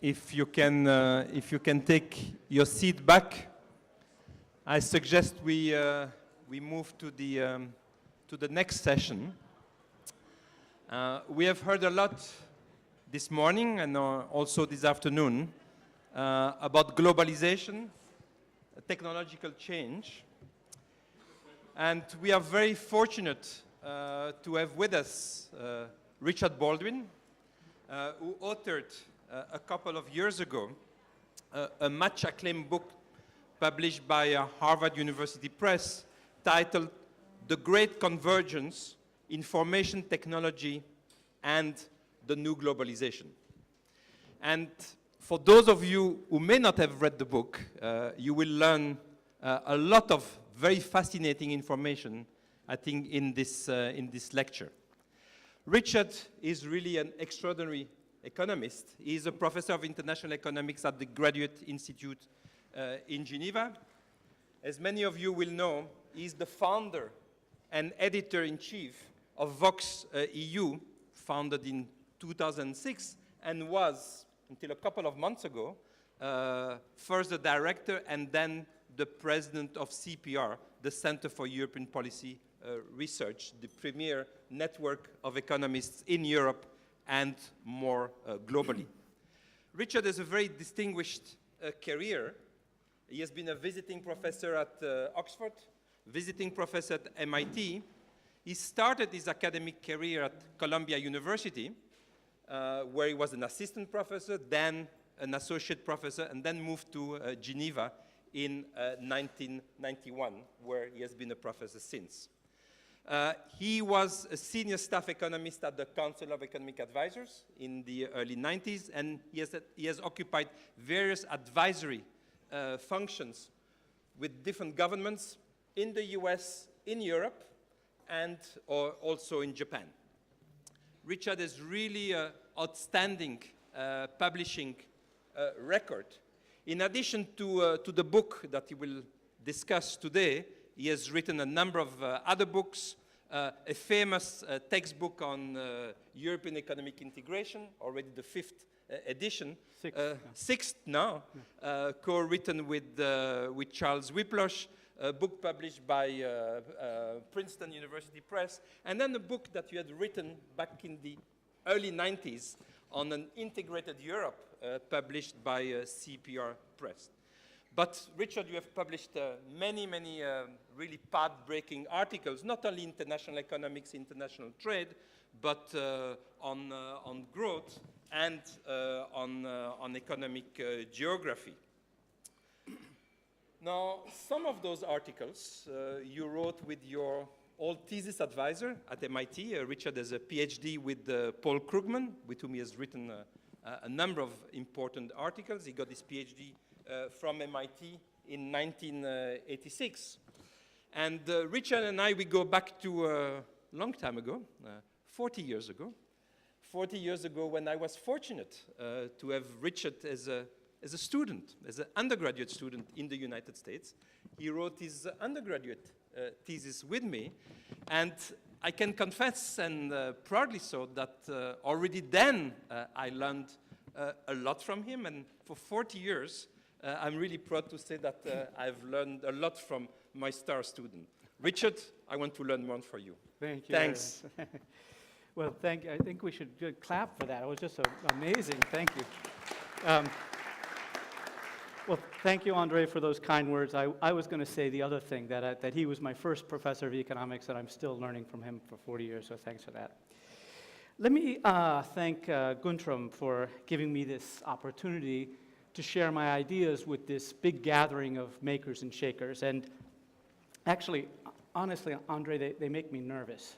if you can take your seat back, I suggest we move to the next session. We have heard a lot this morning and also this afternoon about globalization, technological change, and we are very fortunate to have with us Richard Baldwin, who authored a couple of years ago a much acclaimed book published by Harvard University Press titled The Great Convergence, Information Technology and the New Globalization. And for those of you who may not have read the book, you will learn a lot of very fascinating information, I think, in this lecture. Richard is really an extraordinary economist. He is a professor of international economics at the Graduate Institute in Geneva. As many of you will know, he is the founder and editor-in-chief of Vox EU, founded in 2006, and was, until a couple of months ago, first the director and then the president of CPR, the Center for European Policy Research, the premier network of economists in Europe and more globally. Richard has a very distinguished career. He has been a visiting professor at Oxford, visiting professor at MIT. He started his academic career at Columbia University, where he was an assistant professor, then an associate professor, and then moved to Geneva in 1991, where he has been a professor since. He was a senior staff economist at the Council of Economic Advisors in the early 90s, and he has occupied various advisory functions with different governments in the US, in Europe, and also in Japan. Richard has really an outstanding publishing record. In addition to the book that he will discuss today, he has written a number of other books, a famous textbook on European economic integration, already the 5th edition, sixth now, co-written with Charles Whiplosh, a book published by Princeton University Press, and then a book that you had written back in the early 90s on an integrated Europe, published by CPR Press. But Richard, you have published many really path-breaking articles, not only international economics, international trade, but on growth and on economic geography. Now, some of those articles you wrote with your old thesis advisor at MIT. Richard has a PhD with Paul Krugman, with whom he has written a number of important articles. He got his PhD from MIT in 1986. And Richard and I, we go back to a long time ago, 40 years ago. 40 years ago, when I was fortunate to have Richard as a student, as an undergraduate student in the United States. He wrote his undergraduate thesis with me, and I can confess, and proudly so, that already then I learned a lot from him, and for 40 years, I'm really proud to say that I've learned a lot from my star student. Richard, I want to learn more from you. Thank you. Thanks. Well, I think we should clap for that. It was just amazing. Thank you. Well, thank you, André, for those kind words. I was going to say the other thing, that he was my first professor of economics, and I'm still learning from him for 40 years, so thanks for that. Let me thank Guntram for giving me this opportunity to share my ideas with this big gathering of makers and shakers. And actually, honestly, André, they make me nervous.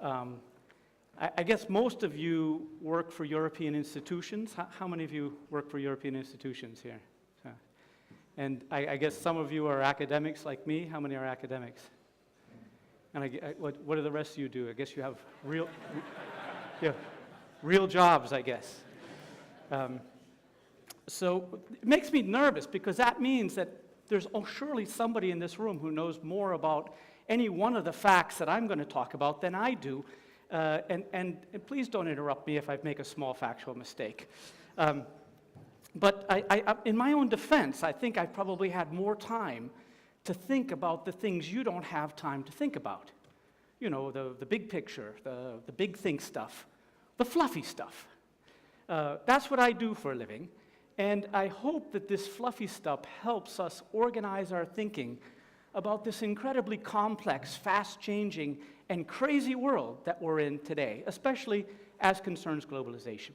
I guess most of you work for European institutions. How many of you work for European institutions here? And I guess some of you are academics like me. How many are academics? And what do the rest of you do? I guess you have real jobs, I guess. So it makes me nervous, because that means that there's surely somebody in this room who knows more about any one of the facts that I'm going to talk about than I do. And please don't interrupt me if I make a small factual mistake. But in my own defense, I think I've probably had more time to think about the things you don't have time to think about. You know, the big picture, the big think stuff, the fluffy stuff. That's what I do for a living, and I hope that this fluffy stuff helps us organize our thinking about this incredibly complex, fast-changing, and crazy world that we're in today, especially as concerns globalization.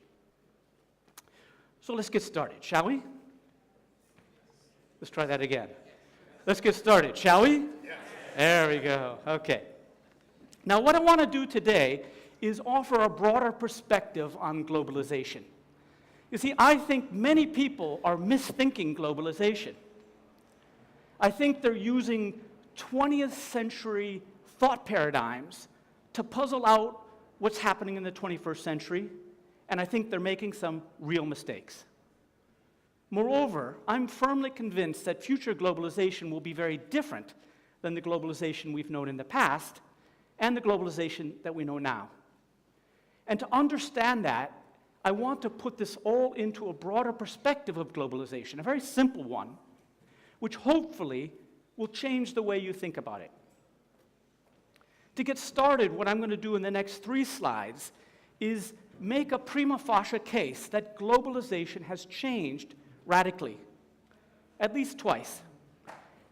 So let's get started, shall we? Let's try that again. Let's get started, shall we? Yes. There we go. Okay. Now, what I want to do today is offer a broader perspective on globalization. You see, I think many people are misthinking globalization. I think they're using 20th century thought paradigms to puzzle out what's happening in the 21st century, and I think they're making some real mistakes. Moreover, I'm firmly convinced that future globalization will be very different than the globalization we've known in the past and the globalization that we know now. And to understand that, I want to put this all into a broader perspective of globalization, a very simple one, which hopefully will change the way you think about it. To get started, what I'm going to do in the next 3 slides is make a prima facie case that globalization has changed radically, at least twice.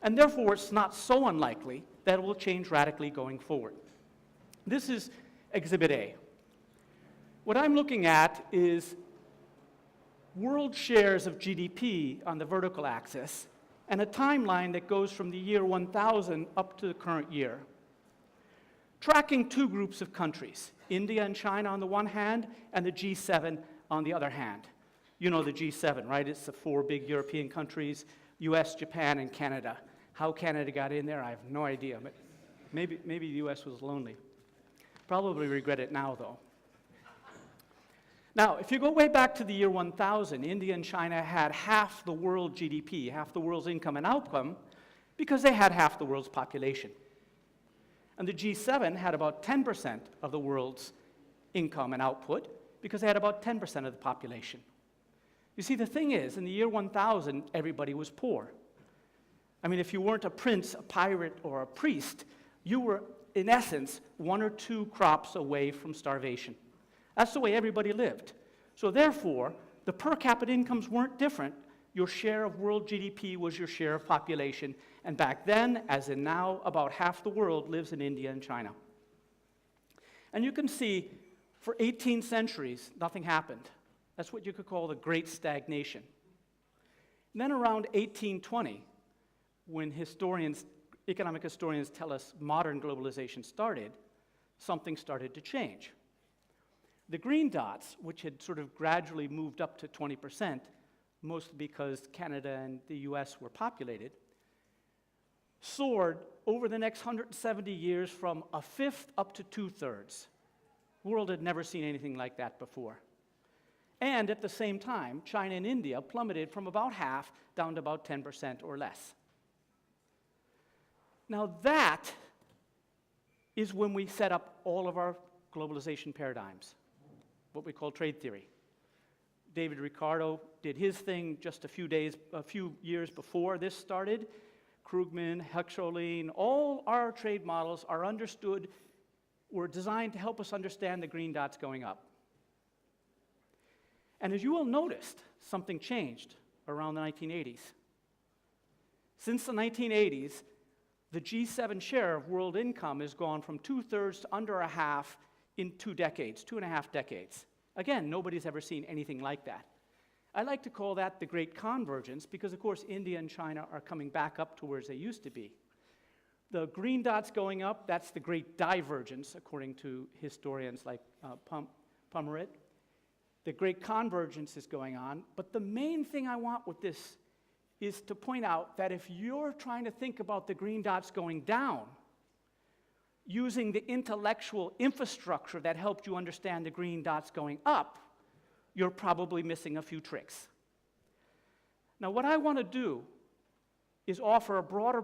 And therefore, it's not so unlikely that it will change radically going forward. This is Exhibit A. What I'm looking at is world shares of GDP on the vertical axis and a timeline that goes from the year 1000 up to the current year, tracking 2 groups of countries, India and China on the one hand, and the G7 on the other hand. You know the G7, right? It's the 4 big European countries, US, Japan, and Canada. How Canada got in there, I have no idea, but maybe the US was lonely. Probably regret it now, though. Now, if you go way back to the year 1000, India and China had half the world GDP, half the world's income and outcome, because they had half the world's population. And the G7 had about 10% of the world's income and output, because they had about 10% of the population. You see, the thing is, in the year 1000, everybody was poor. I mean, if you weren't a prince, a pirate, or a priest, you were, in essence, 1 or 2 crops away from starvation. That's the way everybody lived. So therefore, the per capita incomes weren't different. Your share of world GDP was your share of population. And back then, as in now, about half the world lives in India and China. And you can see, for 18 centuries, nothing happened. That's what you could call the Great Stagnation. And then around 1820, when economic historians tell us modern globalization started, something started to change. The green dots, which had sort of gradually moved up to 20%, mostly because Canada and the US were populated, soared over the next 170 years from 1/5 up to 2/3. The world had never seen anything like that before. And at the same time, China and India plummeted from about half down to about 10% or less. Now that is when we set up all of our globalization paradigms, what we call trade theory. David Ricardo did his thing just a few years before this started. Krugman, Huxley, all our trade models were designed to help us understand the green dots going up. And as you all noticed, something changed around the 1980s. Since the 1980s, the G7 share of world income has gone from 2/3 to under 1/2 in 2 decades, 2.5 decades. Again, nobody's ever seen anything like that. I like to call that the Great Convergence because, of course, India and China are coming back up to where they used to be. The green dots going up, that's the Great Divergence, according to historians like Pomeroy. The Great Convergence is going on, but the main thing I want with this is to point out that if you're trying to think about the green dots going down, using the intellectual infrastructure that helped you understand the green dots going up, you're probably missing a few tricks. Now, what I want to do is offer a broader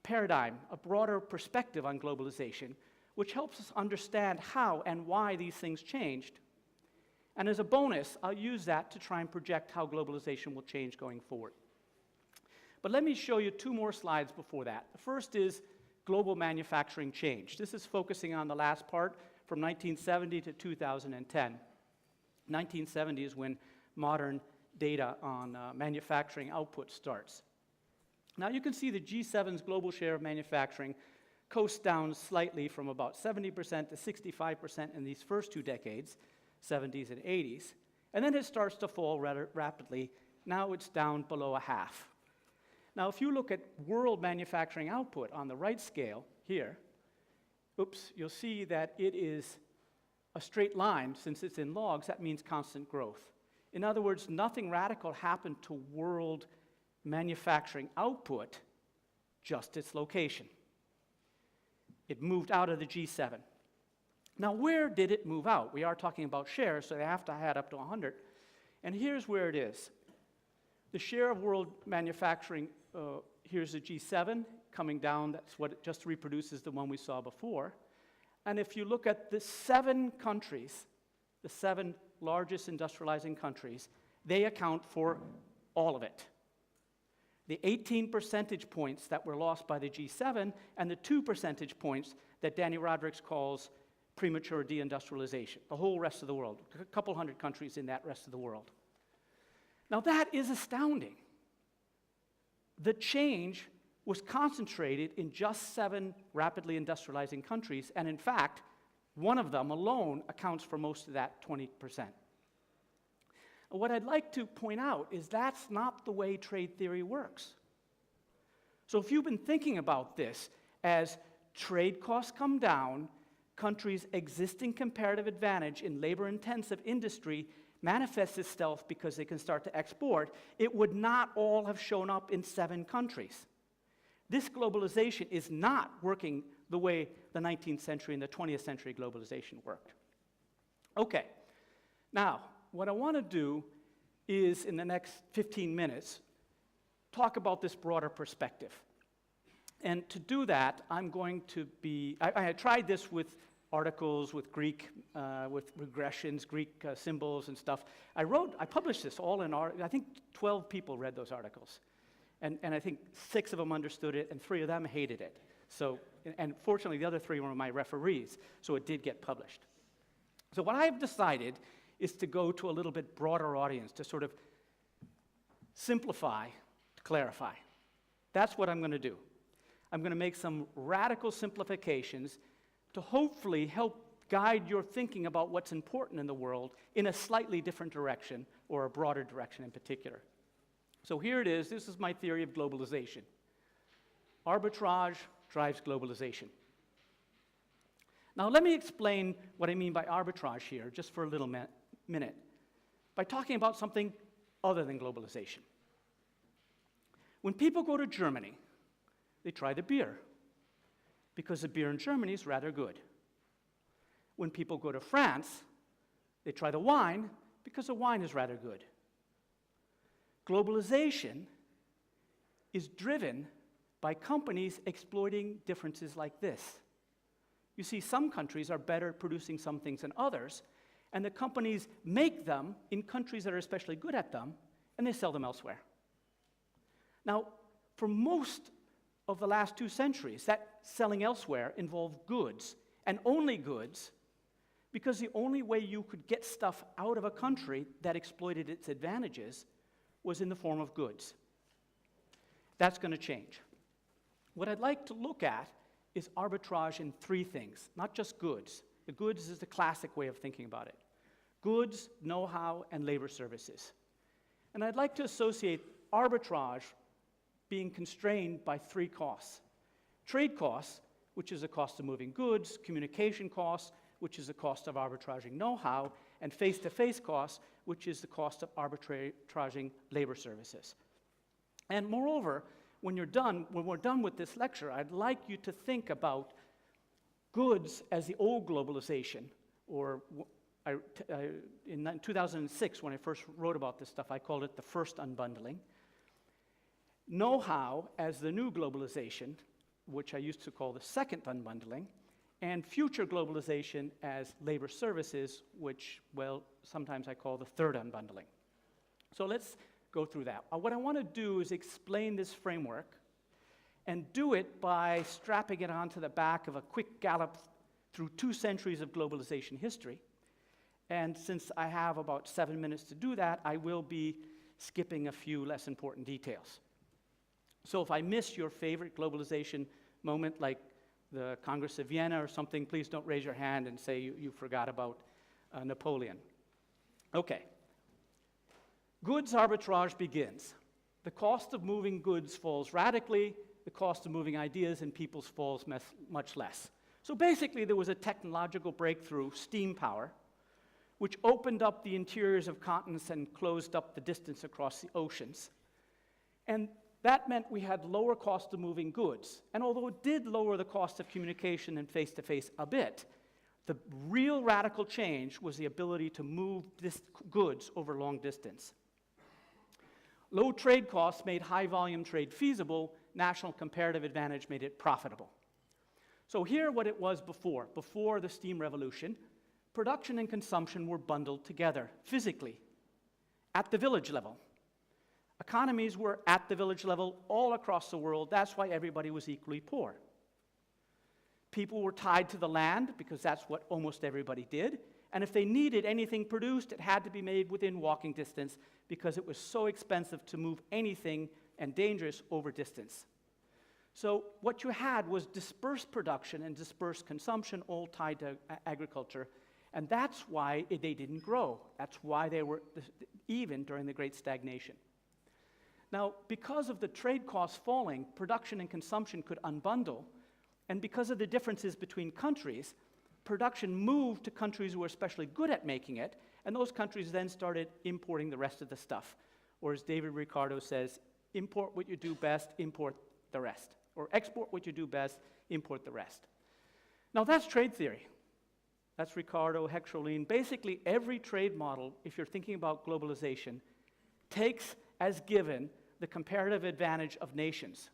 paradigm, a broader perspective on globalization, which helps us understand how and why these things changed, And as a bonus, I'll use that to try and project how globalization will change going forward. But let me show you two more slides before that. The first is global manufacturing change. This is focusing on the last part from 1970 to 2010. 1970 is when modern data on manufacturing output starts. Now you can see the G7's global share of manufacturing coasts down slightly from about 70% to 65% in these first two decades, 70s and 80s, and then it starts to fall rather rapidly. Now it's down below a half. Now if you look at world manufacturing output on the right scale here, you'll see that it is a straight line. Since it's in logs, that means constant growth. In other words, nothing radical happened to world manufacturing output, just its location. It moved out of the G7. Now, where did it move out? We are talking about shares, so they have to add up to 100. And here's where it is. The share of world manufacturing, here's the G7 coming down. That's what it just reproduces the one we saw before. And if you look at the 7 countries, the 7 largest industrializing countries, they account for all of it. The 18 percentage points that were lost by the G7 and the 2 percentage points that Danny Rodrigues calls premature deindustrialization, the whole rest of the world, a couple hundred countries in that rest of the world. Now that is astounding. The change was concentrated in just 7 rapidly industrializing countries, and in fact, one of them alone accounts for most of that 20%. What I'd like to point out is that's not the way trade theory works. So if you've been thinking about this as trade costs come down, countries' existing comparative advantage in labor-intensive industry manifests itself because they can start to export, it would not all have shown up in 7 countries. This globalization is not working the way the 19th century and the 20th century globalization worked. Okay, now, what I want to do is, in the next 15 minutes, talk about this broader perspective. And to do that, I'm going to be, I tried this with articles, with Greek, with regressions, Greek symbols and stuff. I published this all in I think 12 people read those articles. And I think 6 of them understood it, and 3 of them hated it. So, and fortunately, the other 3 were my referees, so it did get published. So what I've decided is to go to a little bit broader audience, to sort of simplify, to clarify. That's what I'm going to do. I'm going to make some radical simplifications to hopefully help guide your thinking about what's important in the world in a slightly different direction, or a broader direction in particular. So here it is. This is my theory of globalization. Arbitrage drives globalization. Now let me explain what I mean by arbitrage here, just for a little minute, by talking about something other than globalization. When people go to Germany, they try the beer, because the beer in Germany is rather good. When people go to France, they try the wine, because the wine is rather good. Globalization is driven by companies exploiting differences like this. You see, some countries are better at producing some things than others, and the companies make them in countries that are especially good at them, and they sell them elsewhere. Now, for most of the last 2 centuries, that selling elsewhere involved goods, and only goods, because the only way you could get stuff out of a country that exploited its advantages was in the form of goods. That's going to change. What I'd like to look at is arbitrage in 3 things, not just goods. The goods is the classic way of thinking about it. Goods, know-how, and labor services. And I'd like to associate arbitrage being constrained by 3 costs. Trade costs, which is the cost of moving goods, communication costs, which is the cost of arbitraging know-how, and face-to-face costs, which is the cost of arbitraging labor services. And moreover, when we're done with this lecture, I'd like you to think about goods as the old globalization, or in 2006, when I first wrote about this stuff, I called it the first unbundling. Know-how as the new globalization, which I used to call the second unbundling, and future globalization as labor services, which, well, sometimes I call the third unbundling. So let's go through that. What I want to do is explain this framework and do it by strapping it onto the back of a quick gallop through 2 centuries of globalization history. And since I have about 7 minutes to do that, I will be skipping a few less important details. So if I miss your favorite globalization moment, like the Congress of Vienna or something, please don't raise your hand and say you forgot about Napoleon. Okay. Goods arbitrage begins. The cost of moving goods falls radically. The cost of moving ideas and peoples falls much less. So basically, there was a technological breakthrough, steam power, which opened up the interiors of continents and closed up the distance across the oceans. And that meant we had lower cost of moving goods. And although it did lower the cost of communication and face-to-face a bit, the real radical change was the ability to move goods over long distance. Low trade costs made high-volume trade feasible. National comparative advantage made it profitable. So here what it was before. Before the steam revolution, production and consumption were bundled together physically at the village level. Economies were at the village level all across the world. That's why everybody was equally poor. People were tied to the land because that's what almost everybody did. And if they needed anything produced, it had to be made within walking distance because it was so expensive to move anything and dangerous over distance. So what you had was dispersed production and dispersed consumption all tied to agriculture. And that's why they didn't grow. That's why they were even during the Great Stagnation. Now, because of the trade costs falling, production and consumption could unbundle. And because of the differences between countries, production moved to countries who were especially good at making it, and those countries then started importing the rest of the stuff. Or as David Ricardo says, import what you do best, import the rest. Or export what you do best, import the rest. Now that's trade theory. That's Ricardo, Hectorlin. Basically every trade model, if you're thinking about globalization, takes as given the comparative advantage of nations.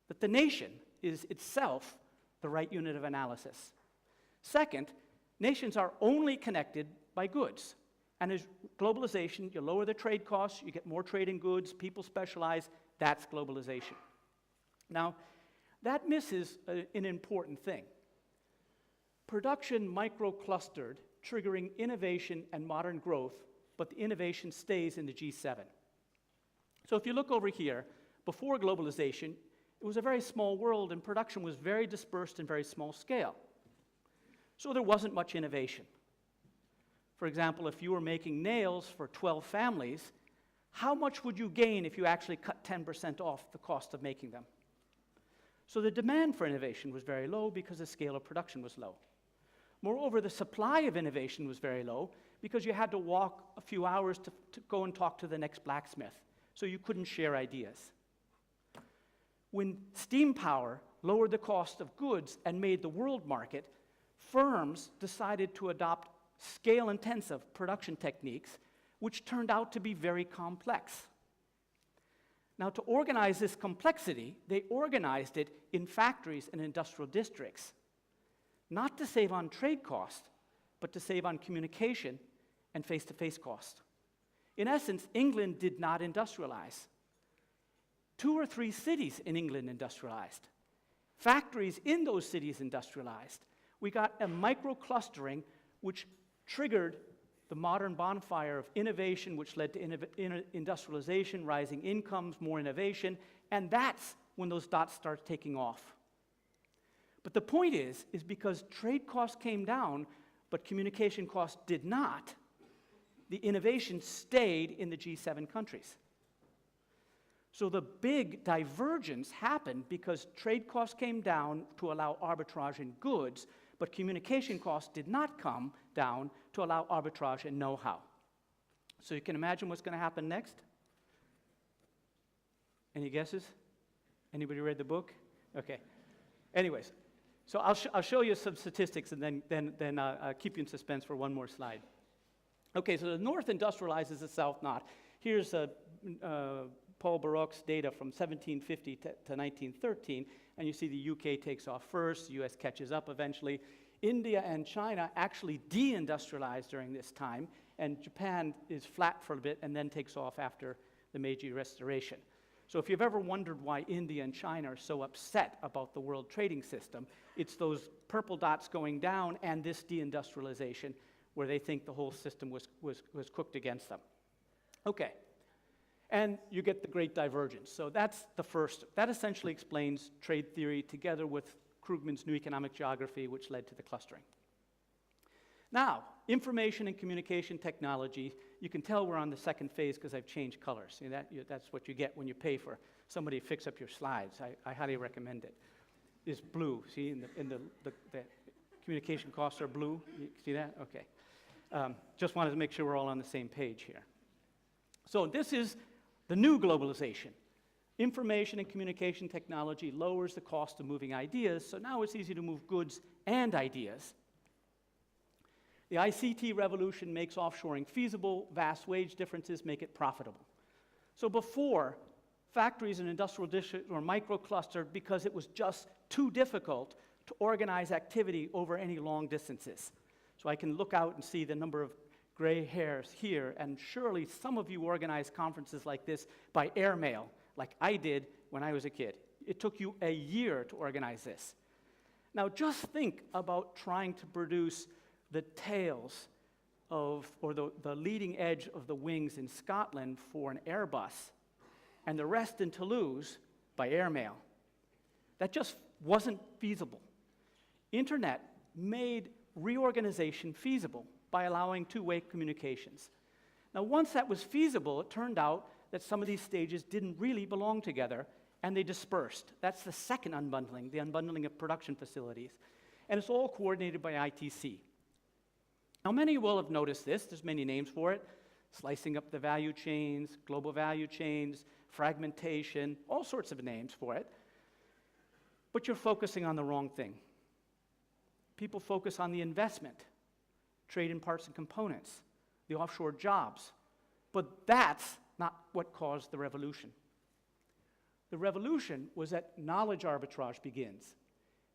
That the nation is itself the right unit of analysis. Second, nations are only connected by goods. And as globalization, you lower the trade costs, you get more trade in goods, people specialize, that's globalization. Now, that misses an important thing. Production micro-clustered, triggering innovation and modern growth, but the innovation stays in the G7. So if you look over here, before globalization, it was a very small world and production was very dispersed and very small scale. So there wasn't much innovation. For example, if you were making nails for 12 families, how much would you gain if you actually cut 10% off the cost of making them? So the demand for innovation was very low because the scale of production was low. Moreover, the supply of innovation was very low because you had to walk a few hours to go and talk to the next blacksmith. So you couldn't share ideas. When steam power lowered the cost of goods and made the world market, firms decided to adopt scale-intensive production techniques, which turned out to be very complex. Now, to organize this complexity, they organized it in factories and industrial districts, not to save on trade cost, but to save on communication and face-to-face cost. In essence, England did not industrialize. 2 or 3 cities in England industrialized. Factories in those cities industrialized. We got a micro-clustering which triggered the modern bonfire of innovation, which led to industrialization, rising incomes, more innovation, and that's when those dots start taking off. But the point is because trade costs came down, but communication costs did not, the innovation stayed in the G7 countries. So the big divergence happened because trade costs came down to allow arbitrage in goods, but communication costs did not come down to allow arbitrage in know-how. So you can imagine what's going to happen next? Any guesses? Anybody read the book? Okay. Anyways, so I'll show you some statistics and then I'll keep you in suspense for one more slide. Okay, so the North industrializes, the South not. Here's Paul Baruch's data from 1750 to 1913. and you see the UK takes off first, the US catches up eventually. India and China actually deindustrialized during this time, and Japan is flat for a bit and then takes off after the Meiji Restoration. So if you've ever wondered why India and China are so upset about the world trading system, it's those purple dots going down and this deindustrialization where they think the whole system was cooked against them. Okay, and you get the Great Divergence. So that's the first. That essentially explains trade theory together with Krugman's New Economic Geography, which led to the clustering. Now, information and communication technology, you can tell we're on the second phase because I've changed colors. See that's what you get when you pay for somebody to fix up your slides. I highly recommend it. It's blue, see, the communication costs are blue. You see that? Okay. Just wanted to make sure we're all on the same page here. So this is the new globalization. Information and communication technology lowers the cost of moving ideas, so now it's easy to move goods and ideas. The ICT revolution makes offshoring feasible, vast wage differences make it profitable. So before, factories and industrial districts were micro-clustered because it was just too difficult to organize activity over any long distances. So I can look out and see the number of gray hairs here, and surely some of you organize conferences like this by airmail, like I did when I was a kid. It took you a year to organize this. Now just think about trying to produce the tails of, or the leading edge of the wings in Scotland for an Airbus, and the rest in Toulouse by airmail. That just wasn't feasible. Internet made reorganization feasible by allowing two-way communications. Now, once that was feasible, it turned out that some of these stages didn't really belong together, and they dispersed. That's the second unbundling, the unbundling of production facilities. And it's all coordinated by ITC. Now, many will have noticed this. There's many names for it. Slicing up the value chains, global value chains, fragmentation, all sorts of names for it. But you're focusing on the wrong thing. People focus on the investment, trade in parts and components, the offshore jobs. But that's not what caused the revolution. The revolution was that knowledge arbitrage begins.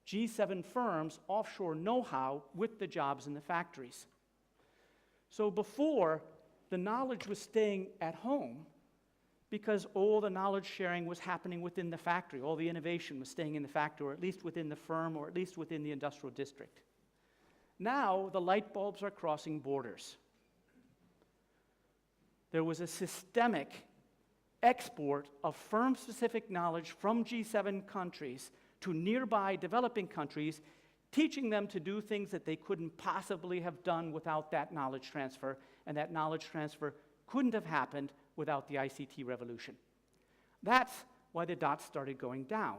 G7 firms offshore know-how with the jobs in the factories. So before, the knowledge was staying at home because all the knowledge sharing was happening within the factory. All the innovation was staying in the factory, or at least within the firm, or at least within the industrial district. Now, the light bulbs are crossing borders. There was a systemic export of firm-specific knowledge from G7 countries to nearby developing countries, teaching them to do things that they couldn't possibly have done without that knowledge transfer, and that knowledge transfer couldn't have happened without the ICT revolution. That's why the dots started going down,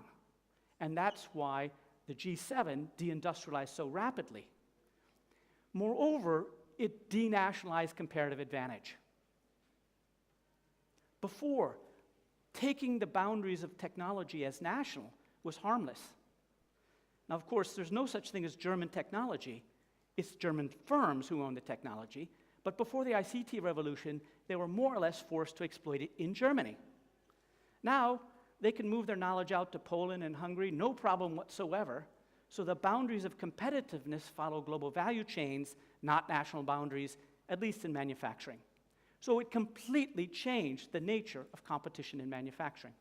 and that's why the G7 deindustrialized so rapidly. Moreover, it denationalized comparative advantage. Before, taking the boundaries of technology as national was harmless. Now, of course, there's no such thing as German technology. It's German firms who own the technology. But before the ICT revolution, they were more or less forced to exploit it in Germany. Now, they can move their knowledge out to Poland and Hungary, no problem whatsoever. So the boundaries of competitiveness follow global value chains, not national boundaries, at least in manufacturing. So it completely changed the nature of competition in manufacturing.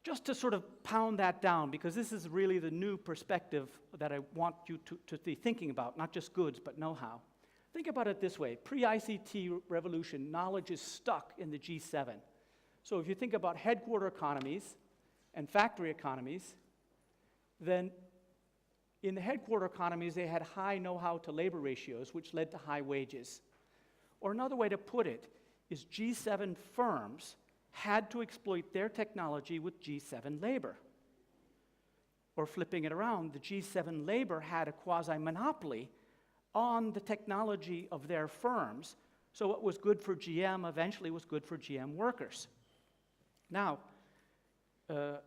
Just to sort of pound that down, because this is really the new perspective that I want you to be thinking about, not just goods, but know-how. Think about it this way. Pre-ICT revolution, knowledge is stuck in the G7. So if you think about headquarter economies and factory economies, then in the headquarter economies, they had high know-how to labor ratios, which led to high wages. Or another way to put it is G7 firms had to exploit their technology with G7 labor. Or flipping it around, the G7 labor had a quasi-monopoly on the technology of their firms, so what was good for GM eventually was good for GM workers. Now, the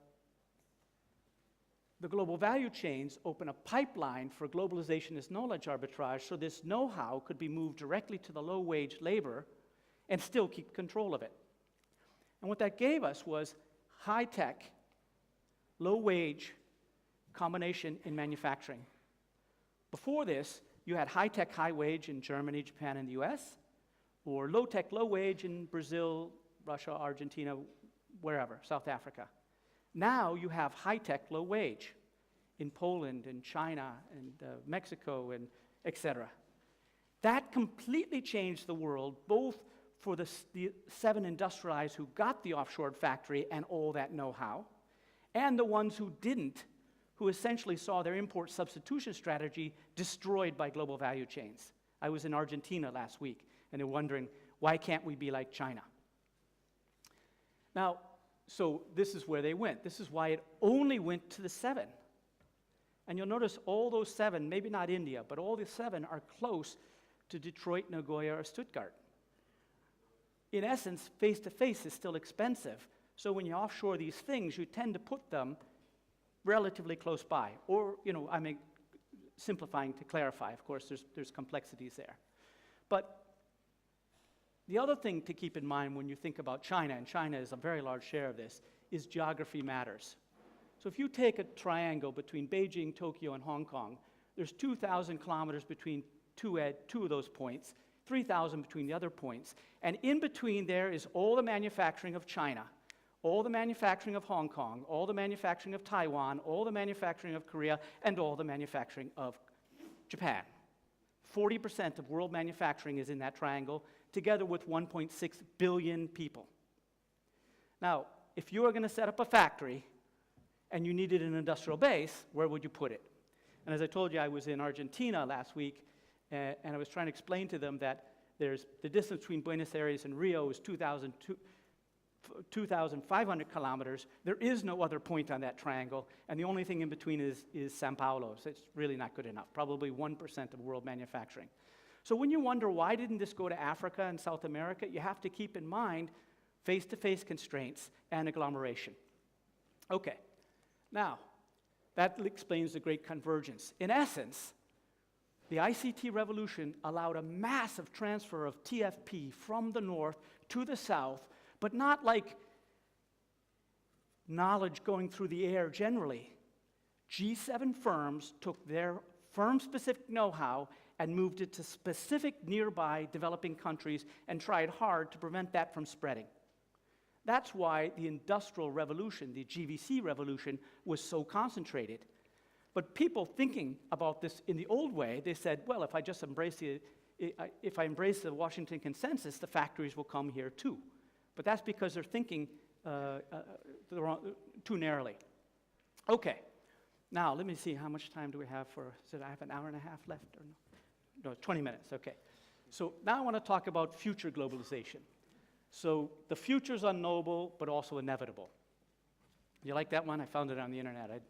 global value chains open a pipeline for globalization as knowledge arbitrage, so this know-how could be moved directly to the low-wage labor and still keep control of it. And what that gave us was high-tech, low-wage combination in manufacturing. Before this, you had high-tech, high-wage in Germany, Japan, and the US, or low-tech, low-wage in Brazil, Russia, Argentina, wherever, South Africa. Now you have high-tech, low-wage in Poland and China and Mexico and etc. That completely changed the world, both for the 7 industrialized who got the offshore factory and all that know-how, and the ones who didn't, who essentially saw their import substitution strategy destroyed by global value chains. I was in Argentina last week, and they're wondering, why can't we be like China? Now, so this is where they went. This is why it only went to the 7. And you'll notice all those 7, maybe not India, but all the 7 are close to Detroit, Nagoya, or Stuttgart. In essence, face-to-face is still expensive. So when you offshore these things, you tend to put them relatively close by. Or, I'm simplifying to clarify. Of course, there's complexities there. But the other thing to keep in mind when you think about China, and China is a very large share of this, is geography matters. So if you take a triangle between Beijing, Tokyo, and Hong Kong, there's 2,000 kilometers between two of those points, 3,000 between the other points. And in between there is all the manufacturing of China, all the manufacturing of Hong Kong, all the manufacturing of Taiwan, all the manufacturing of Korea, and all the manufacturing of Japan. 40% of world manufacturing is in that triangle, together with 1.6 billion people. Now, if you were going to set up a factory and you needed an industrial base, where would you put it? And as I told you, I was in Argentina last week, and I was trying to explain to them that there's the distance between Buenos Aires and Rio is 2,500 kilometers. There is no other point on that triangle, and the only thing in between is Sao Paulo, so it's really not good enough, probably 1% of world manufacturing. So when you wonder why didn't this go to Africa and South America, you have to keep in mind face-to-face constraints and agglomeration. Okay, now, that explains the Great Convergence. In essence, the ICT revolution allowed a massive transfer of TFP from the north to the south, but not like knowledge going through the air generally. G7 firms took their firm-specific know-how and moved it to specific nearby developing countries and tried hard to prevent that from spreading. That's why the Industrial Revolution, the GVC revolution, was so concentrated. But people thinking about this in the old way, they said, well, if I just embrace the Washington Consensus, the factories will come here too. But that's because they're thinking too narrowly. Okay, now let me see, how much time do we have for, I have an hour and a half left or no? No, 20 minutes, okay. So now I want to talk about future globalization. So the future's unknowable, but also inevitable. You like that one? I found it on the internet. I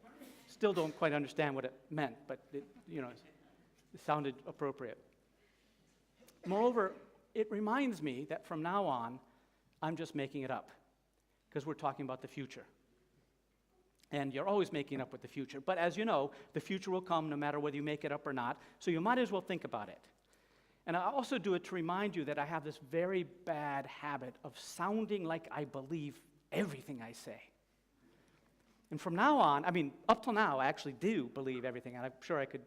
still don't quite understand what it meant, but it sounded appropriate. Moreover, it reminds me that from now on, I'm just making it up, because we're talking about the future. And you're always making up with the future. But as you know, the future will come no matter whether you make it up or not, so you might as well think about it. And I also do it to remind you that I have this very bad habit of sounding like I believe everything I say. And from now on, I mean, up till now, I actually do believe everything, and I'm sure I could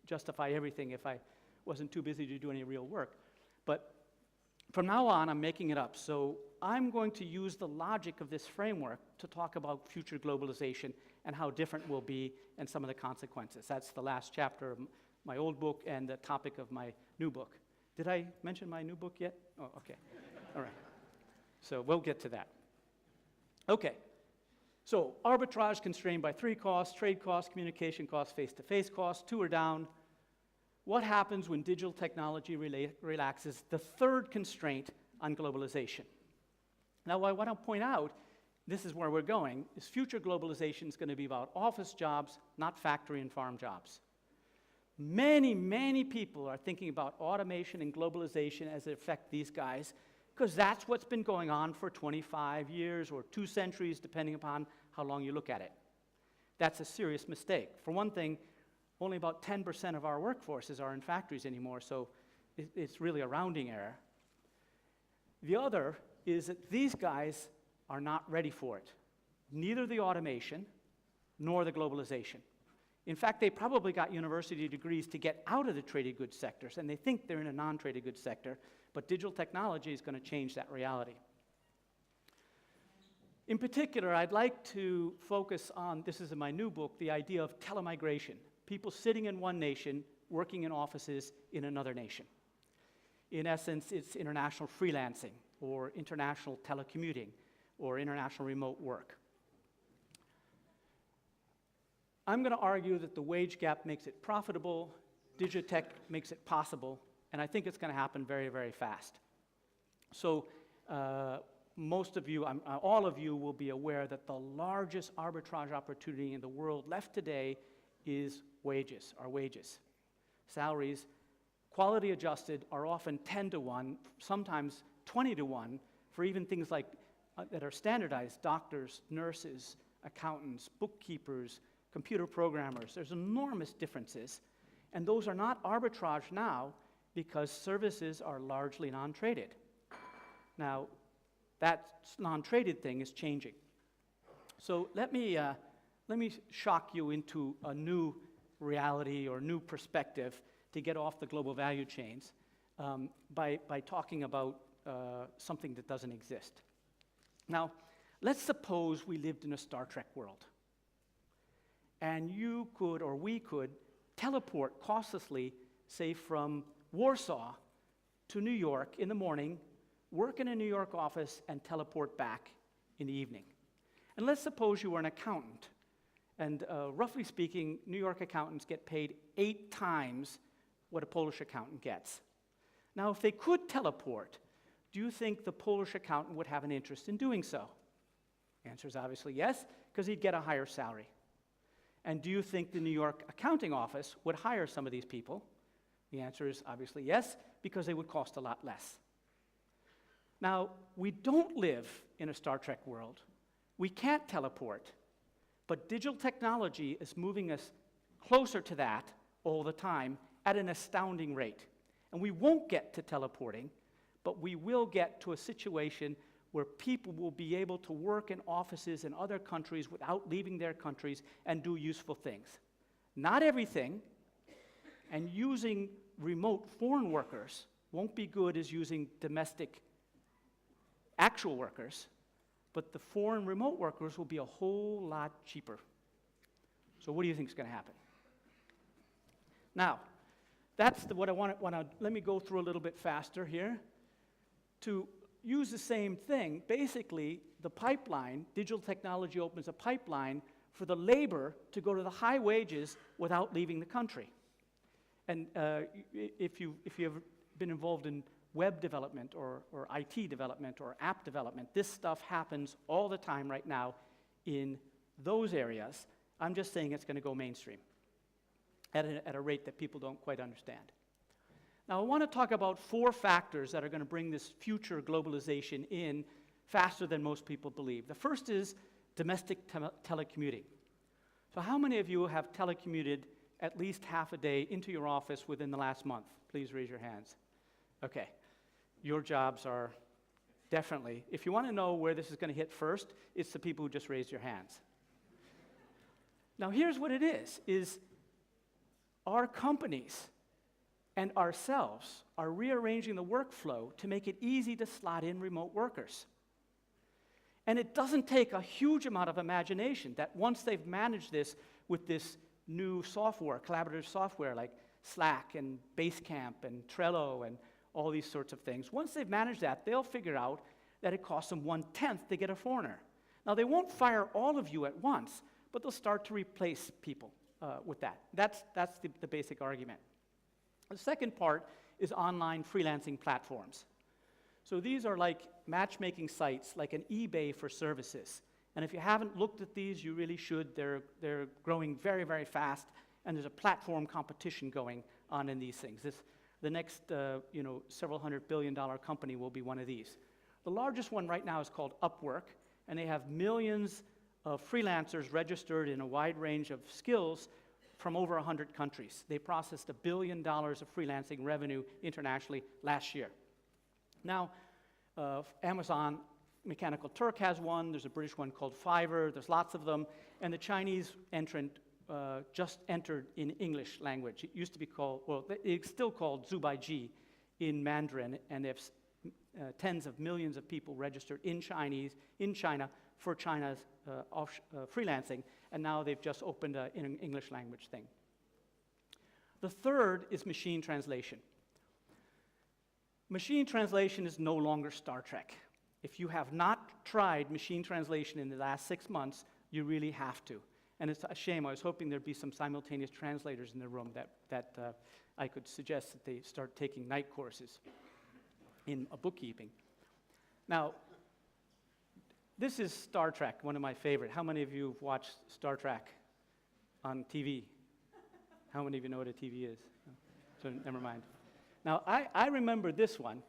justify everything if I wasn't too busy to do any real work. But from now on, I'm making it up. So I'm going to use the logic of this framework to talk about future globalization and how different we'll be and some of the consequences. That's the last chapter of my old book and the topic of my new book. Did I mention my new book yet? Oh, okay. All right. So we'll get to that. Okay. So arbitrage constrained by 3 costs: trade costs, communication costs, face-to-face costs. 2 are down. What happens when digital technology relaxes the 3rd constraint on globalization? Now, what I want to point out, this is where we're going, is future globalization is going to be about office jobs, not factory and farm jobs. Many, many people are thinking about automation and globalization as it affects these guys, because that's what's been going on for 25 years or 2 centuries, depending upon how long you look at it. That's a serious mistake. For one thing, only about 10% of our workforces are in factories anymore, so it's really a rounding error. The other is that these guys are not ready for it. Neither the automation nor the globalization. In fact, they probably got university degrees to get out of the traded goods sectors, and they think they're in a non-traded goods sector, but digital technology is going to change that reality. In particular, I'd like to focus on, this is in my new book, the idea of telemigration. People sitting in one nation, working in offices in another nation. In essence, it's international freelancing, or international telecommuting, or international remote work. I'm going to argue that the wage gap makes it profitable, Digitech makes it possible, and I think it's going to happen very, very fast. So most of you, all of you will be aware that the largest arbitrage opportunity in the world left today is wages, our wages. Salaries, quality adjusted, are often 10 to 1, sometimes 20 to 1, for even things like that are standardized, doctors, nurses, accountants, bookkeepers, computer programmers. There's enormous differences, and those are not arbitrage now because services are largely non-traded. Now, that non-traded thing is changing. So let me shock you into a new reality or new perspective to get off the global value chains by talking about something that doesn't exist. Now, let's suppose we lived in a Star Trek world, and you could, or we could, teleport costlessly, say from Warsaw to New York in the morning, work in a New York office, and teleport back in the evening. And let's suppose you were an accountant, and roughly speaking, New York accountants get paid 8 times what a Polish accountant gets. Now, if they could teleport, do you think the Polish accountant would have an interest in doing so? The answer is obviously yes, because he'd get a higher salary. And do you think the New York accounting office would hire some of these people? The answer is obviously yes, because they would cost a lot less. Now, we don't live in a Star Trek world. We can't teleport, but digital technology is moving us closer to that all the time at an astounding rate. And we won't get to teleporting, but we will get to a situation where people will be able to work in offices in other countries without leaving their countries and do useful things. Not everything, and using remote foreign workers won't be good as using domestic actual workers, but the foreign remote workers will be a whole lot cheaper. So what do you think is going to happen? Now, that's what I want to, let me go through a little bit faster here. To use the same thing, basically, the pipeline, digital technology opens a pipeline for the labor to go to the high wages without leaving the country. And if you've been involved in web development or IT development or app development, this stuff happens all the time right now in those areas. I'm just saying it's going to go mainstream at a rate that people don't quite understand. Now, I want to talk about 4 factors that are going to bring this future globalization in faster than most people believe. The first is domestic telecommuting. So how many of you have telecommuted at least half a day into your office within the last month? Please raise your hands. Okay. Your jobs are definitely, if you want to know where this is going to hit first, it's the people who just raised your hands. Now, here's what it is our companies and ourselves are rearranging the workflow to make it easy to slot in remote workers. And it doesn't take a huge amount of imagination that once they've managed this with this new software, collaborative software like Slack and Basecamp and Trello and all these sorts of things, once they've managed that, they'll figure out that it costs them 1/10 to get a foreigner. Now, they won't fire all of you at once, but they'll start to replace people with that. That's the basic argument. The second part is online freelancing platforms. So these are like matchmaking sites, like an eBay for services. And if you haven't looked at these, you really should. They're growing very, very fast, and there's a platform competition going on in these things. The next several $100 billion company will be one of these. The largest one right now is called Upwork, and they have millions of freelancers registered in a wide range of skills from over 100 countries. They processed $1 billion of freelancing revenue internationally last year. Now, Amazon, Mechanical Turk has one. There's a British one called Fiverr. There's lots of them. And the Chinese entrant just entered in English language. It used to be called, well, it's still called Zubaiji in Mandarin, and they have tens of millions of people registered in China for China's freelancing, and now they've just opened an English language thing. The third is machine translation. Machine translation is no longer Star Trek. If you have not tried machine translation in the last 6 months, you really have to. And it's a shame. I was hoping there'd be some simultaneous translators in the room that I could suggest that they start taking night courses in bookkeeping. Now, this is Star Trek, one of my favorite. How many of you have watched Star Trek on TV? How many of you know what a TV is? So never mind. Now, I remember this one.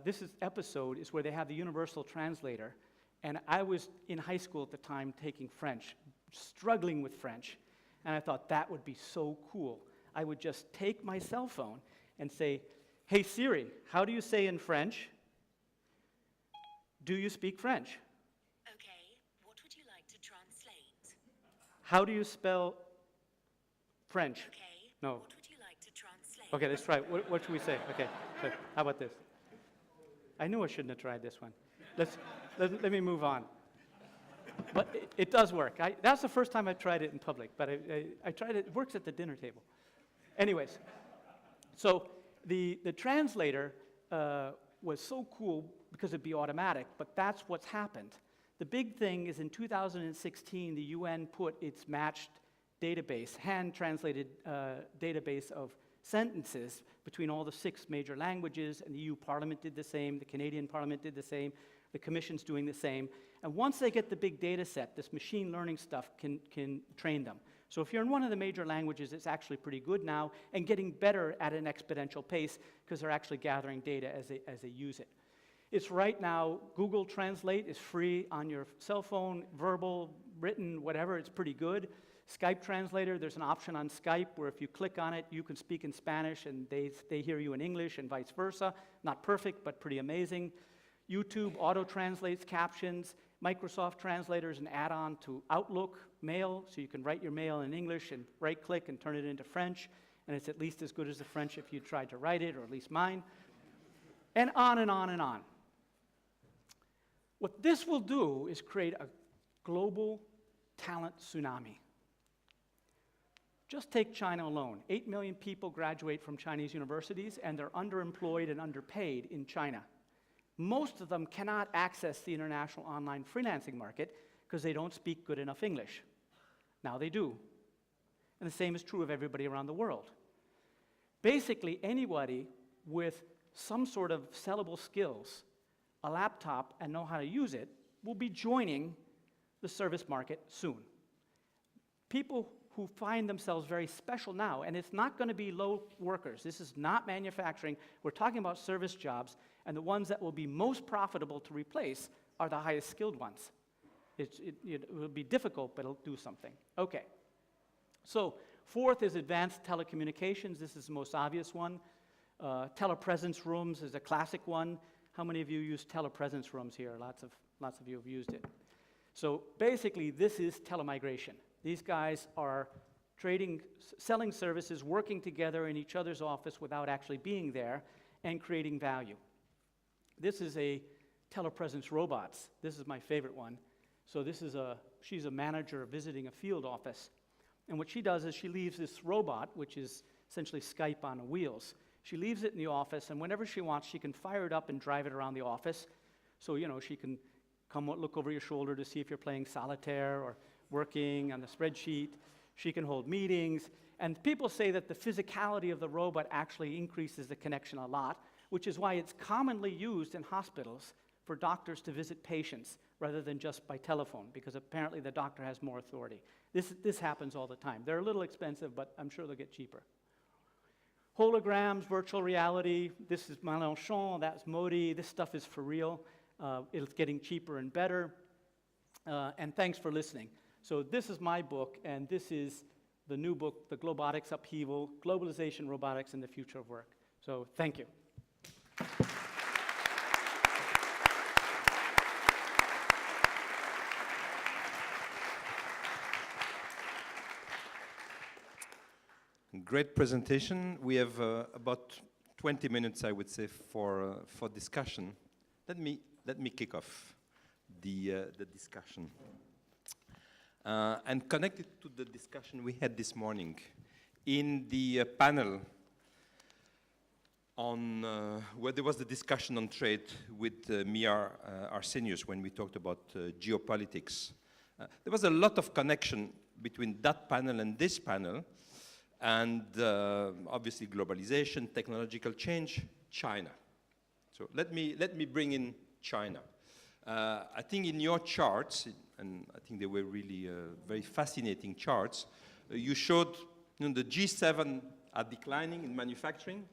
This episode is where they have the universal translator, and I was in high school at the time taking French, struggling with French, and I thought that would be so cool. I would just take my cell phone and say, "Hey Siri, how do you say in French, do you speak French? Okay, what would you like to translate? How do you spell French?" Okay, No. what would you like to translate? Okay, let's try it. What should we say? Okay, so how about this? I knew I shouldn't have tried this one. Let me move on. But it does work. That's the first time I've tried it in public, but I tried it. It works at the dinner table. Anyways, so the translator was so cool because it'd be automatic, but that's what's happened. The big thing is in 2016, the UN put its matched database, hand-translated database of sentences between all the 6 major languages, and the EU Parliament did the same, the Canadian Parliament did the same, the Commission's doing the same. And once they get the big data set, this machine learning stuff can train them. So if you're in one of the major languages, it's actually pretty good now and getting better at an exponential pace because they're actually gathering data as they use it. It's right now, Google Translate is free on your cell phone, verbal, written, whatever, it's pretty good. Skype Translator, there's an option on Skype where if you click on it, you can speak in Spanish and they hear you in English and vice versa. Not perfect, but pretty amazing. YouTube auto-translates captions. Microsoft Translator is an add-on to Outlook Mail, so you can write your mail in English and right-click and turn it into French, and it's at least as good as the French if you tried to write it, or at least mine. And on and on and on. What this will do is create a global talent tsunami. Just take China alone. 8 million people graduate from Chinese universities, and they're underemployed and underpaid in China. Most of them cannot access the international online freelancing market because they don't speak good enough English. Now they do. And the same is true of everybody around the world. Basically, anybody with some sort of sellable skills, a laptop, and know how to use it will be joining the service market soon. People who find themselves very special now, and it's not going to be low workers. This is not manufacturing. We're talking about service jobs, and the ones that will be most profitable to replace are the highest skilled ones. It will be difficult, but it'll do something. Okay. So, fourth is advanced telecommunications. This is the most obvious one. Telepresence rooms is a classic one. How many of you use telepresence rooms here? Lots of you have used it. So basically, this is telemigration. These guys are selling services, working together in each other's office without actually being there, and creating value. This is a telepresence robots. This is my favorite one. So she's a manager visiting a field office. And what she does is she leaves this robot, which is essentially Skype on wheels. She leaves it in the office, and whenever she wants, she can fire it up and drive it around the office. So, she can come look over your shoulder to see if you're playing solitaire or working on the spreadsheet. She can hold meetings. And people say that the physicality of the robot actually increases the connection a lot, which is why it's commonly used in hospitals for doctors to visit patients rather than just by telephone, because apparently the doctor has more authority. This happens all the time. They're a little expensive, but I'm sure they'll get cheaper. Holograms, virtual reality. This is Mélenchon, that's Modi. This stuff is for real. It's getting cheaper and better. And thanks for listening. So this is my book, and this is the new book, The Globotics Upheaval, Globalization, Robotics, and the Future of Work. So thank you. great presentation. We have about 20 minutes, I would say, for discussion. Let me kick off the discussion and connect it to the discussion we had this morning in the panel on where there was the discussion on trade with Mia Arsenius when we talked about geopolitics. There was a lot of connection between that panel and this panel, and obviously globalization, technological change, China. So let me bring in China. I think in your charts, and I think they were really very fascinating charts, you showed the G7 are declining in manufacturing,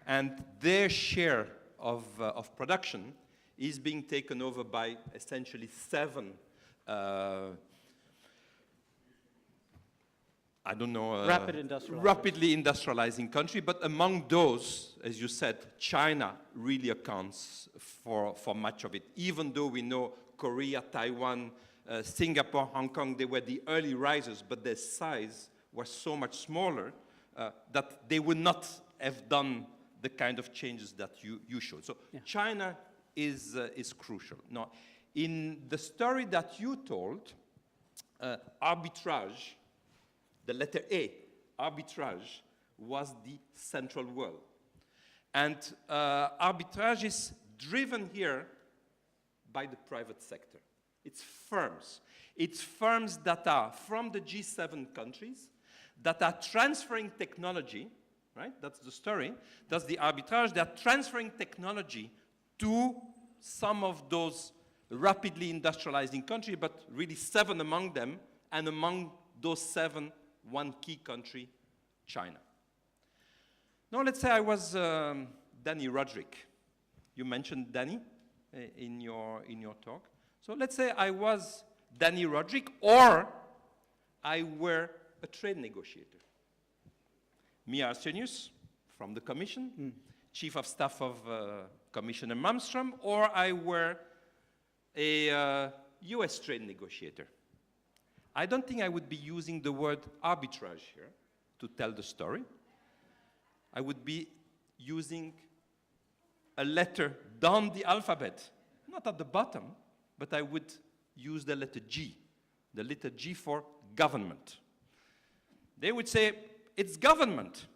and their share of production is being taken over by essentially 7 I don't know, rapidly industrializing country, but among those, as you said, China really accounts for much of it, even though we know Korea, Taiwan, Singapore, Hong Kong, they were the early risers, but their size was so much smaller that they would not have done the kind of changes that you showed. So yeah. China is crucial. Now, in the story that you told, arbitrage, the letter A, arbitrage, was the central word. And arbitrage is driven here by the private sector. It's firms. It's firms that are from the G7 countries that are transferring technology, right? That's the story. That's the arbitrage. They're transferring technology to some of those rapidly industrializing countries, but really 7 among them, and among those 7, one key country, China. Now, let's say I was Danny Roderick. You mentioned Danny in your talk. So let's say I was Danny Roderick, or I were a trade negotiator. Mia Arsenius from the Commission, Chief of Staff of Commissioner Malmström, or I were a US trade negotiator. I don't think I would be using the word arbitrage here to tell the story. I would be using a letter down the alphabet, not at the bottom, but I would use the letter G for government. They would say, it's government.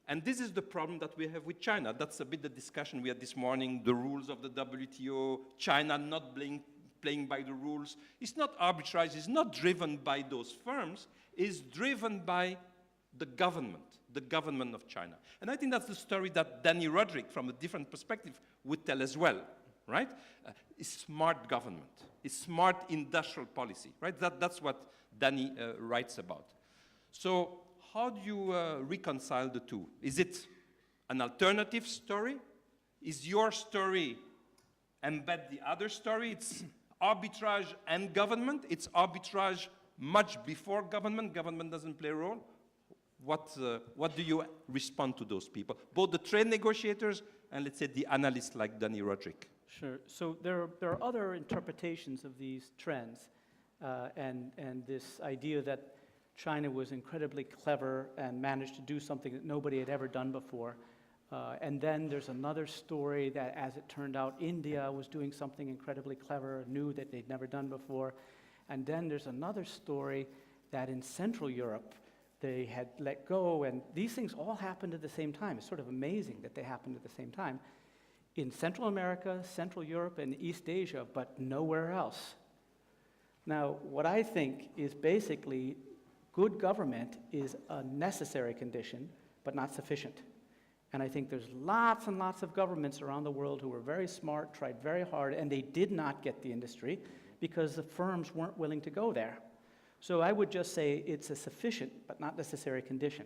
And this is the problem that we have with China. That's a bit the discussion we had this morning, the rules of the WTO, China not playing by the rules. It's not arbitrage, it's not driven by those firms, it's driven by the government of China. And I think that's the story that Danny Roderick, from a different perspective, would tell as well, right? It's smart government, it's smart industrial policy, right? That's what Danny writes about. So how do you reconcile the two? Is it an alternative story? Is your story embed the other story? It's arbitrage and government. It's arbitrage much before government. Government doesn't play a role. What do you respond to those people? Both the trade negotiators and, let's say, the analysts like Danny Roderick. Sure. So there are other interpretations of these trends and this idea that China was incredibly clever and managed to do something that nobody had ever done before. And then there's another story that, as it turned out, India was doing something incredibly clever, new that they'd never done before. And then there's another story that in Central Europe, they had let go, and these things all happened at the same time. It's sort of amazing that they happened at the same time. In Central America, Central Europe, and East Asia, but nowhere else. Now, what I think is basically good government is a necessary condition, but not sufficient. And I think there's lots and lots of governments around the world who were very smart, tried very hard, and they did not get the industry because the firms weren't willing to go there. So I would just say it's a sufficient but not necessary condition.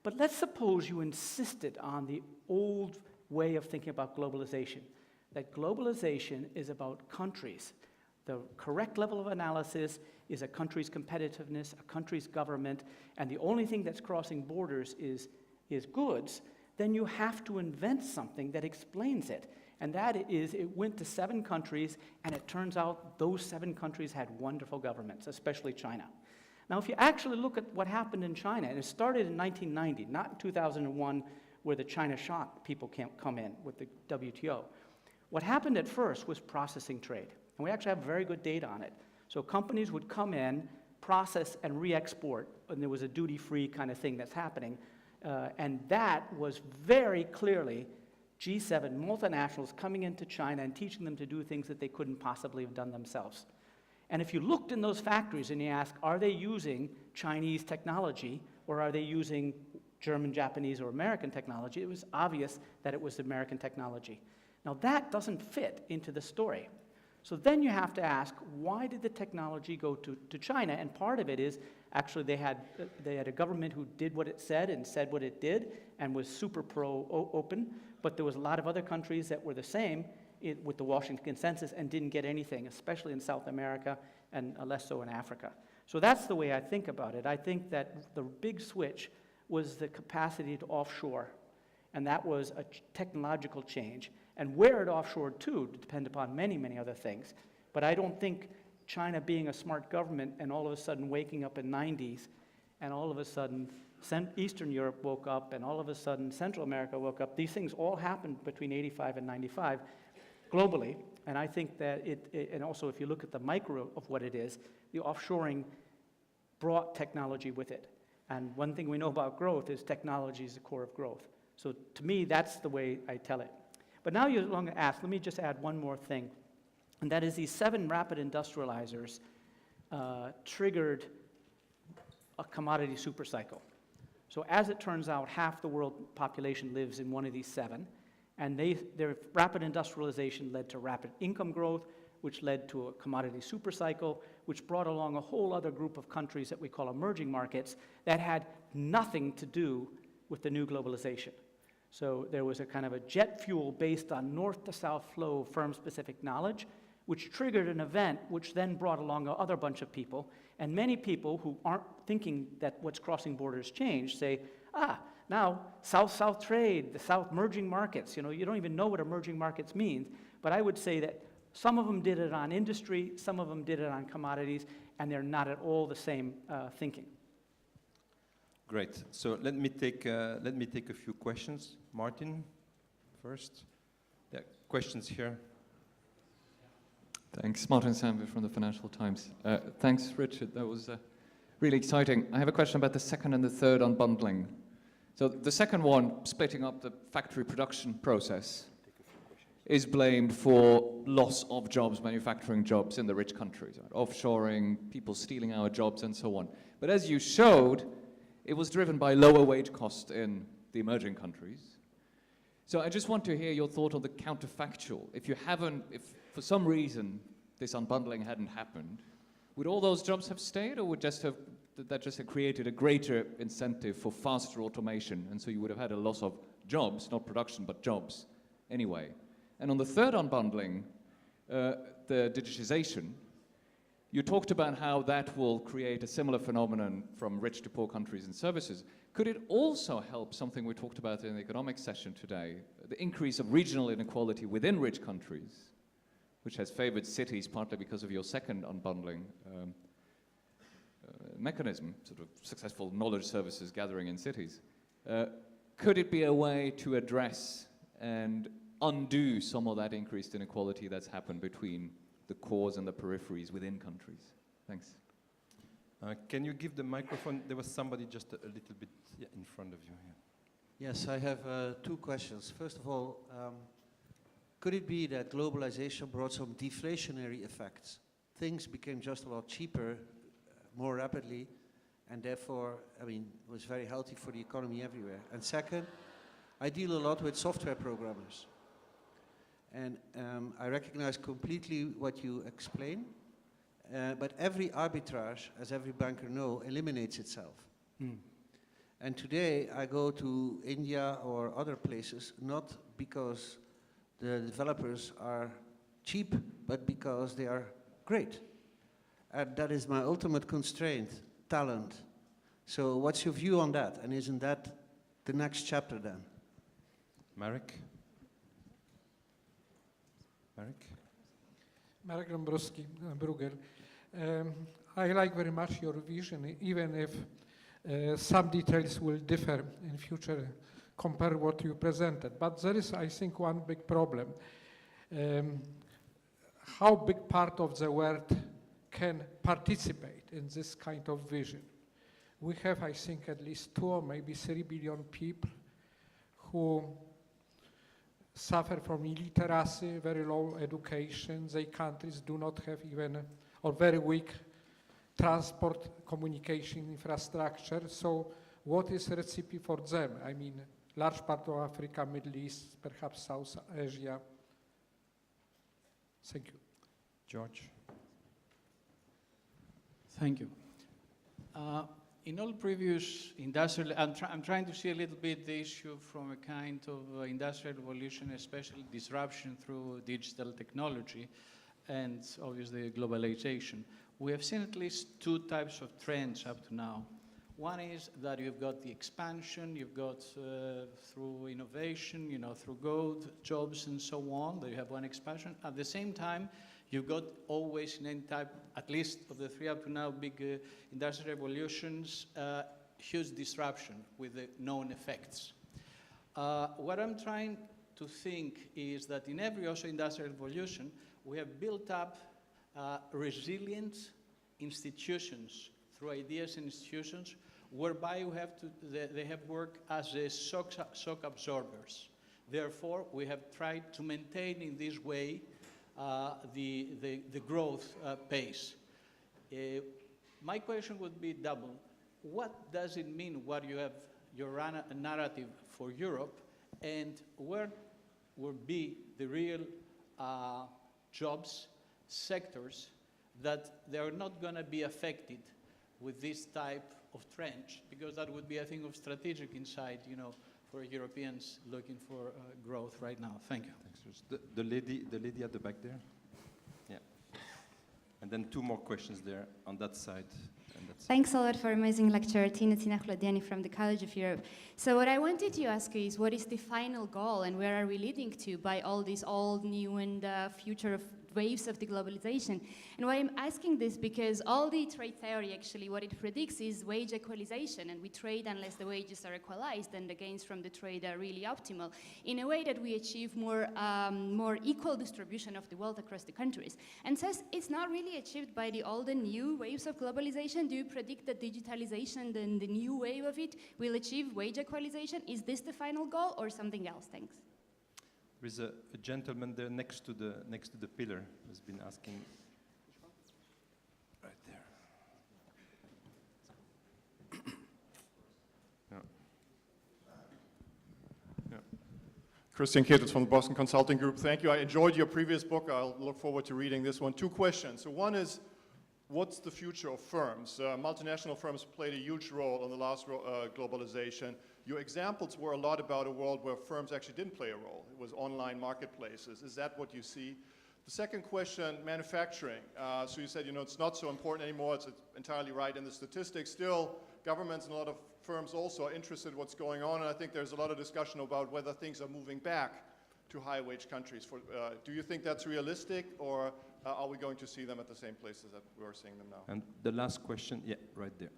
But let's suppose you insisted on the old way of thinking about globalization, that globalization is about countries. The correct level of analysis is a country's competitiveness, a country's government, and the only thing that's crossing borders is goods. Then you have to invent something that explains it. And that is, it went to 7 countries, and it turns out those 7 countries had wonderful governments, especially China. Now, if you actually look at what happened in China, and it started in 1990, not in 2001, where the China shock people can't come in with the WTO. What happened at first was processing trade, and we actually have very good data on it. So companies would come in, process, and re-export, and there was a duty-free kind of thing that's happening, and that was very clearly G7 multinationals coming into China and teaching them to do things that they couldn't possibly have done themselves. And if you looked in those factories and you ask, are they using Chinese technology or are they using German, Japanese, or American technology, it was obvious that it was American technology. Now that doesn't fit into the story. So then you have to ask, why did the technology go to China? And part of it is, actually they had a government who did what it said and said what it did and was super pro-open, but there was a lot of other countries that were the same with the Washington Consensus and didn't get anything, especially in South America and less so in Africa. So that's the way I think about it. I think that the big switch was the capacity to offshore, and that was a technological change. And where it offshored to depend upon many, many other things. But I don't think China being a smart government and all of a sudden waking up in the 90s, and all of a sudden Eastern Europe woke up, and all of a sudden Central America woke up. These things all happened between 85 and 95 globally, and I think that and also if you look at the micro of what it is, the offshoring brought technology with it. And one thing we know about growth is technology is the core of growth. So to me, that's the way I tell it. But now you're going to ask, let me just add one more thing, and that is these 7 rapid industrializers triggered a commodity supercycle. So as it turns out, half the world population lives in one of these 7, and their rapid industrialization led to rapid income growth, which led to a commodity supercycle, which brought along a whole other group of countries that we call emerging markets that had nothing to do with the new globalization. So there was a kind of a jet fuel based on north to south flow of firm-specific knowledge, which triggered an event which then brought along another bunch of people. And many people who aren't thinking that what's crossing borders changed say, now South-South trade, the South merging markets, you don't even know what emerging markets means. But I would say that some of them did it on industry, some of them did it on commodities, and they're not at all the same thinking. Great. So let me take a few questions. Martin, first. Yeah, questions here. Thanks, Martin Samby from the Financial Times. Thanks, Richard. That was really exciting. I have a question about the second and the third unbundling. So the second one, splitting up the factory production process, is blamed for loss of jobs, manufacturing jobs in the rich countries, right? Offshoring, people stealing our jobs, and so on. But as you showed, it was driven by lower wage costs in the emerging countries. So I just want to hear your thought on the counterfactual. If for some reason this unbundling hadn't happened, would all those jobs have stayed, or would that just have created a greater incentive for faster automation, and so you would have had a loss of jobs, not production, but jobs anyway? And on the third unbundling, the digitization, you talked about how that will create a similar phenomenon from rich to poor countries and services. Could it also help something we talked about in the economic session today, the increase of regional inequality within rich countries, which has favored cities partly because of your second unbundling mechanism, sort of successful knowledge services gathering in cities? Could it be a way to address and undo some of that increased inequality that's happened between the cores and the peripheries within countries? Thanks. Can you give the microphone? There was somebody just a little bit in front of you here. Yes, I have 2 questions. First of all, could it be that globalization brought some deflationary effects? Things became just a lot cheaper, more rapidly, and therefore, it was very healthy for the economy everywhere. And second, I deal a lot with software programmers. And I recognize completely what you explain, but every arbitrage, as every banker knows, eliminates itself. And today I go to India or other places, not because the developers are cheap, but because they are great. And that is my ultimate constraint, talent. So what's your view on that? And isn't that the next chapter then? Marek? Marek Dąbrowski, Bruegel. I like very much your vision, even if some details will differ in future compared what you presented. But there is, I think, one big problem. How big part of the world can participate in this kind of vision? We have, I think, at least 2 or maybe 3 billion people who suffer from illiteracy, very low education. Their countries do not have even, or very weak transport communication infrastructure. So what is the recipe for them? I mean, large part of Africa, Middle East, perhaps South Asia. Thank you. George. Thank you. In all previous industrial, I'm trying to see a little bit the issue from a kind of industrial revolution, especially disruption through digital technology and obviously globalization. We have seen at least 2 types of trends up to now. One is that you've got the expansion, you've got through innovation, through growth, jobs and so on, that you have one expansion. At the same time, you've got always in any type, at least of the 3 up to now big industrial revolutions, huge disruption with the known effects. What I'm trying to think is that in every also industrial revolution, we have built up resilient institutions through ideas and institutions whereby we have they have worked as shock absorbers. Therefore, we have tried to maintain in this way the growth pace. My question would be double. What does it mean what you have your narrative for Europe, and where will be the real jobs, sectors that they are not going to be affected with this type of trend, because that would be a thing of strategic insight, for Europeans looking for growth right now. Thank you. Thanks. The lady at the back there. Yeah. And then 2 more questions there on that side. Thanks a lot for amazing lecture. Tina Chlodiani from the College of Europe. So what I wanted to ask you is, what is the final goal and where are we leading to by all these old, new and future waves of the globalization? And why I'm asking this, because all the trade theory actually, what it predicts is wage equalization, and we trade unless the wages are equalized and the gains from the trade are really optimal, in a way that we achieve more equal distribution of the wealth across the countries. And says it's not really achieved by the old and new waves of globalization. Do you predict that digitalization, then the new wave of it, will achieve wage equalization? Is this the final goal or something else? Thanks. There is a gentleman there next to the pillar who's been asking. Right there. Yeah. Yeah. Christian Kittels from the Boston Consulting Group. Thank you. I enjoyed your previous book. I'll look forward to reading this one. 2 questions. So one is, what's the future of firms? Multinational firms played a huge role in the last globalization. Your examples were a lot about a world where firms actually didn't play a role. It was online marketplaces. Is that what you see? The second question, manufacturing. So you said, it's not so important anymore. It's entirely right in the statistics. Still, governments and a lot of firms also are interested in what's going on. And I think there's a lot of discussion about whether things are moving back to high-wage countries. Do you think that's realistic, or are we going to see them at the same places that we're seeing them now? And the last question, yeah, right there.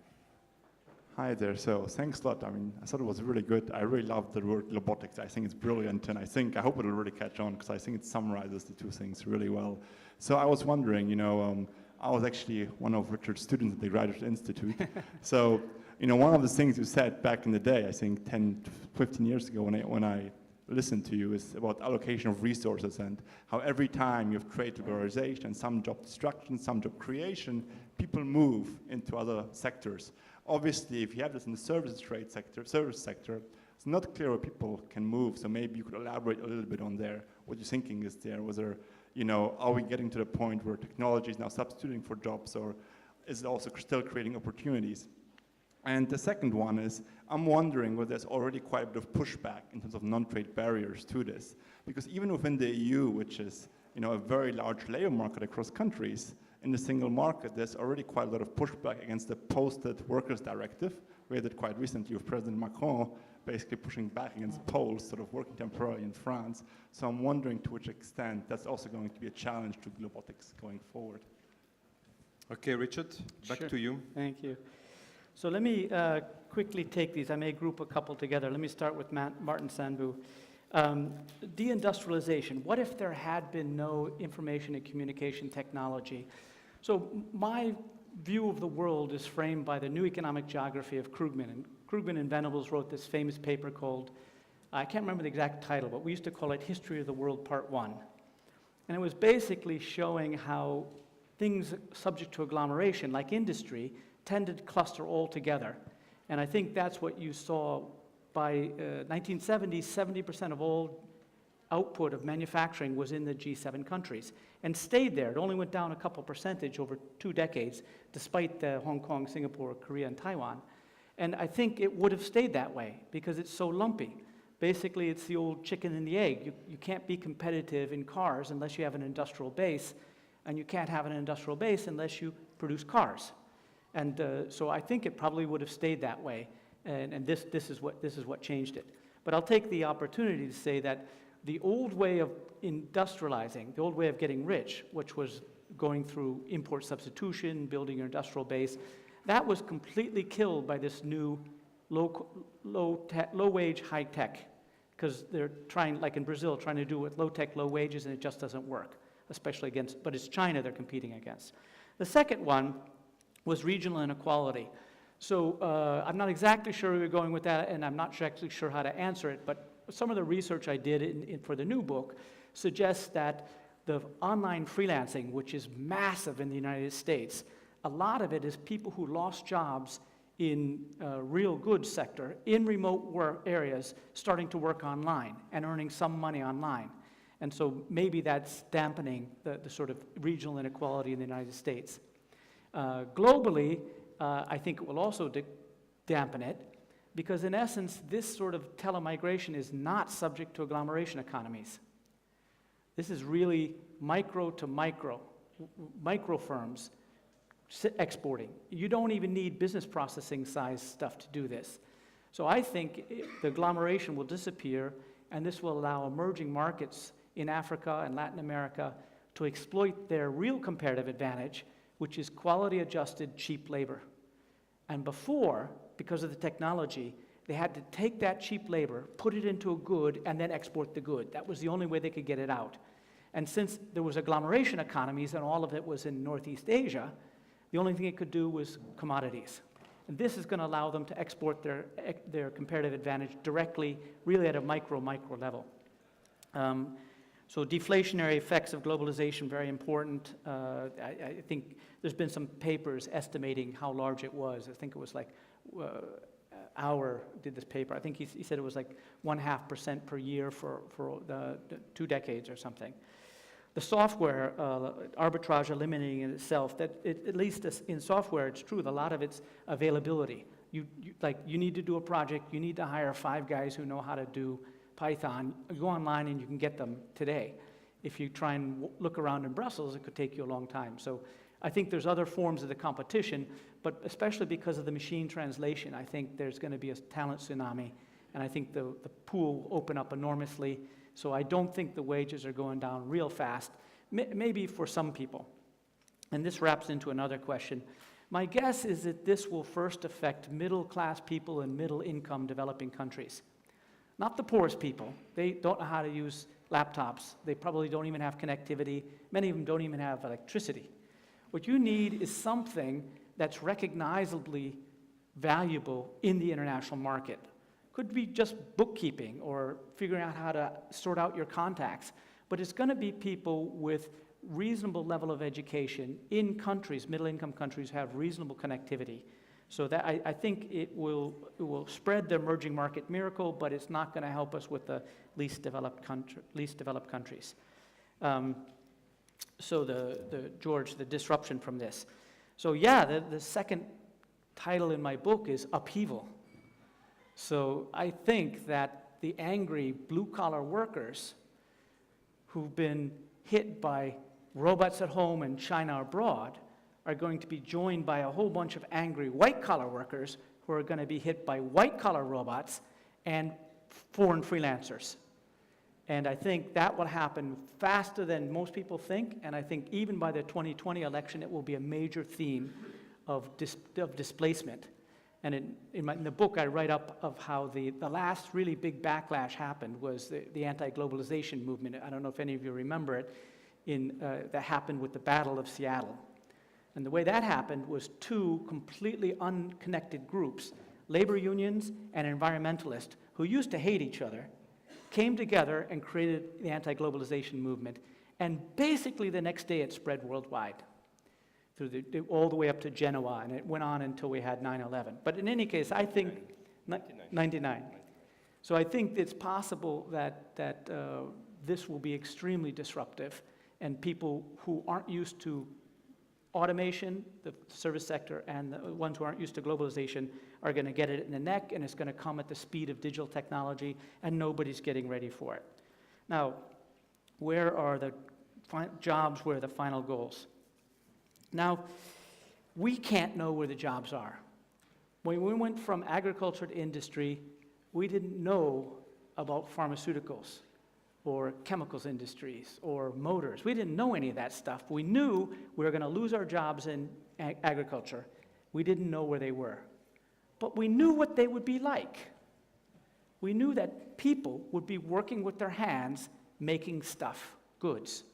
Hi there. So thanks a lot. I mean, I thought it was really good. I really love the word robotics. I think it's brilliant, and I hope it'll really catch on, because I think it summarizes the 2 things really well. So I was wondering, I was actually one of Richard's students at the Graduate Institute. So, one of the things you said back in the day, I think 10, 15 years ago when I listened to you, is about allocation of resources and how every time you've created globalization, some job destruction, some job creation, people move into other sectors. Obviously, if you have this in the service sector, it's not clear where people can move. So maybe you could elaborate a little bit on there. What your thinking is there? Was there, are we getting to the point where technology is now substituting for jobs, or is it also still creating opportunities? And the second one is, I'm wondering whether there's already quite a bit of pushback in terms of non-trade barriers to this. Because even within the EU, which is, a very large labor market across countries, in the single market, there's already quite a lot of pushback against the Posted Workers Directive. We had it quite recently with President Macron basically pushing back against Poles sort of working temporarily in France. So I'm wondering to which extent that's also going to be a challenge to robotics going forward. Okay, Richard, back Sure. to you. Thank you. So let me quickly take these. I may group a couple together. Let me start with Martin Sandbu. Deindustrialization. What if there had been no information and communication technology? So my view of the world is framed by the new economic geography of Krugman. And Krugman and Venables wrote this famous paper called, I can't remember the exact title, but we used to call it History of the World Part 1. And it was basically showing how things subject to agglomeration, like industry, tended to cluster all together. And I think that's what you saw by 1970, 70% of all output of manufacturing was in the G7 countries and stayed there. It only went down a couple percentage over 2 decades, despite the Hong Kong, Singapore, Korea, and Taiwan. And I think it would have stayed that way because it's so lumpy. Basically, it's the old chicken and the egg. You can't be competitive in cars unless you have an industrial base, and you can't have an industrial base unless you produce cars. And so I think it probably would have stayed that way, and this is what changed it. But I'll take the opportunity to say that the old way of industrializing, the old way of getting rich, which was going through import substitution, building your industrial base, that was completely killed by this new low-wage, high-tech, because they're trying, like in Brazil, trying to do with low-tech, low wages, and it just doesn't work, especially against, but it's China they're competing against. The second one was regional inequality. So I'm not exactly sure where we're going with that, and I'm not exactly sure how to answer it, but some of the research I did for the new book suggests that the online freelancing, which is massive in the United States, a lot of it is people who lost jobs in real goods sector, in remote work areas, starting to work online and earning some money online. And so maybe that's dampening the sort of regional inequality in the United States. Globally, I think it will also dampen it, because in essence, this sort of telemigration is not subject to agglomeration economies. This is really micro to micro firms exporting. You don't even need business processing size stuff to do this. So I think the agglomeration will disappear, and this will allow emerging markets in Africa and Latin America to exploit their real comparative advantage, which is quality-adjusted, cheap labor. And before, because of the technology, they had to take that cheap labor, put it into a good, and then export the good. That was the only way they could get it out. And since there was agglomeration economies and all of it was in Northeast Asia, the only thing it could do was commodities. And this is going to allow them to export their comparative advantage directly, really at a micro level. So deflationary effects of globalization, very important. I think there's been some papers estimating how large it was. I think it was like, Auer did this paper. I think he said it was like 0.5% per year for the 2 decades or something. The software, arbitrage eliminating in itself, that at least in software, it's true, a lot of it's availability. You need to do a project, you need to hire 5 guys who know how to do Python. You go online and you can get them today. If you try and look around in Brussels, it could take you a long time. So I think there's other forms of the competition, but especially because of the machine translation, I think there's going to be a talent tsunami, and I think the pool will open up enormously. So I don't think the wages are going down real fast, maybe for some people. And this wraps into another question. My guess is that this will first affect middle-class people in middle-income developing countries. Not the poorest people. They don't know how to use laptops. They probably don't even have connectivity. Many of them don't even have electricity. What you need is something that's recognizably valuable in the international market. Could be just bookkeeping or figuring out how to sort out your contacts, but it's going to be people with reasonable level of education in countries, middle-income countries, have reasonable connectivity. So that I think it will spread the emerging market miracle, but it's not going to help us with the least developed countries. So the disruption from this. So yeah, the second title in my book is Upheaval. So I think that the angry blue-collar workers who've been hit by robots at home and China abroad are going to be joined by a whole bunch of angry white-collar workers who are going to be hit by white-collar robots and foreign freelancers. And I think that will happen faster than most people think, and I think even by the 2020 election, it will be a major theme of displacement. And in the book, I write up of how the last really big backlash happened was the anti-globalization movement. I don't know if any of you remember it, that happened with the Battle of Seattle. And the way that happened was two completely unconnected groups, labor unions and environmentalists, who used to hate each other, came together and created the anti-globalization movement. And basically the next day it spread worldwide, all the way up to Geneva, and it went on until we had 9/11. But in any case, I think 99. So I think it's possible that this will be extremely disruptive, and people who aren't used to automation, the service sector, and the ones who aren't used to globalization are going to get it in the neck, and it's going to come at the speed of digital technology, and nobody's getting ready for it. Now, where are the jobs, where are the final goals? Now, we can't know where the jobs are. When we went from agriculture to industry, we didn't know about pharmaceuticals or chemicals industries or motors. We didn't know any of that stuff. We knew we were going to lose our jobs in agriculture. We didn't know where they were. But we knew what they would be like. We knew that people would be working with their hands, making stuff, goods.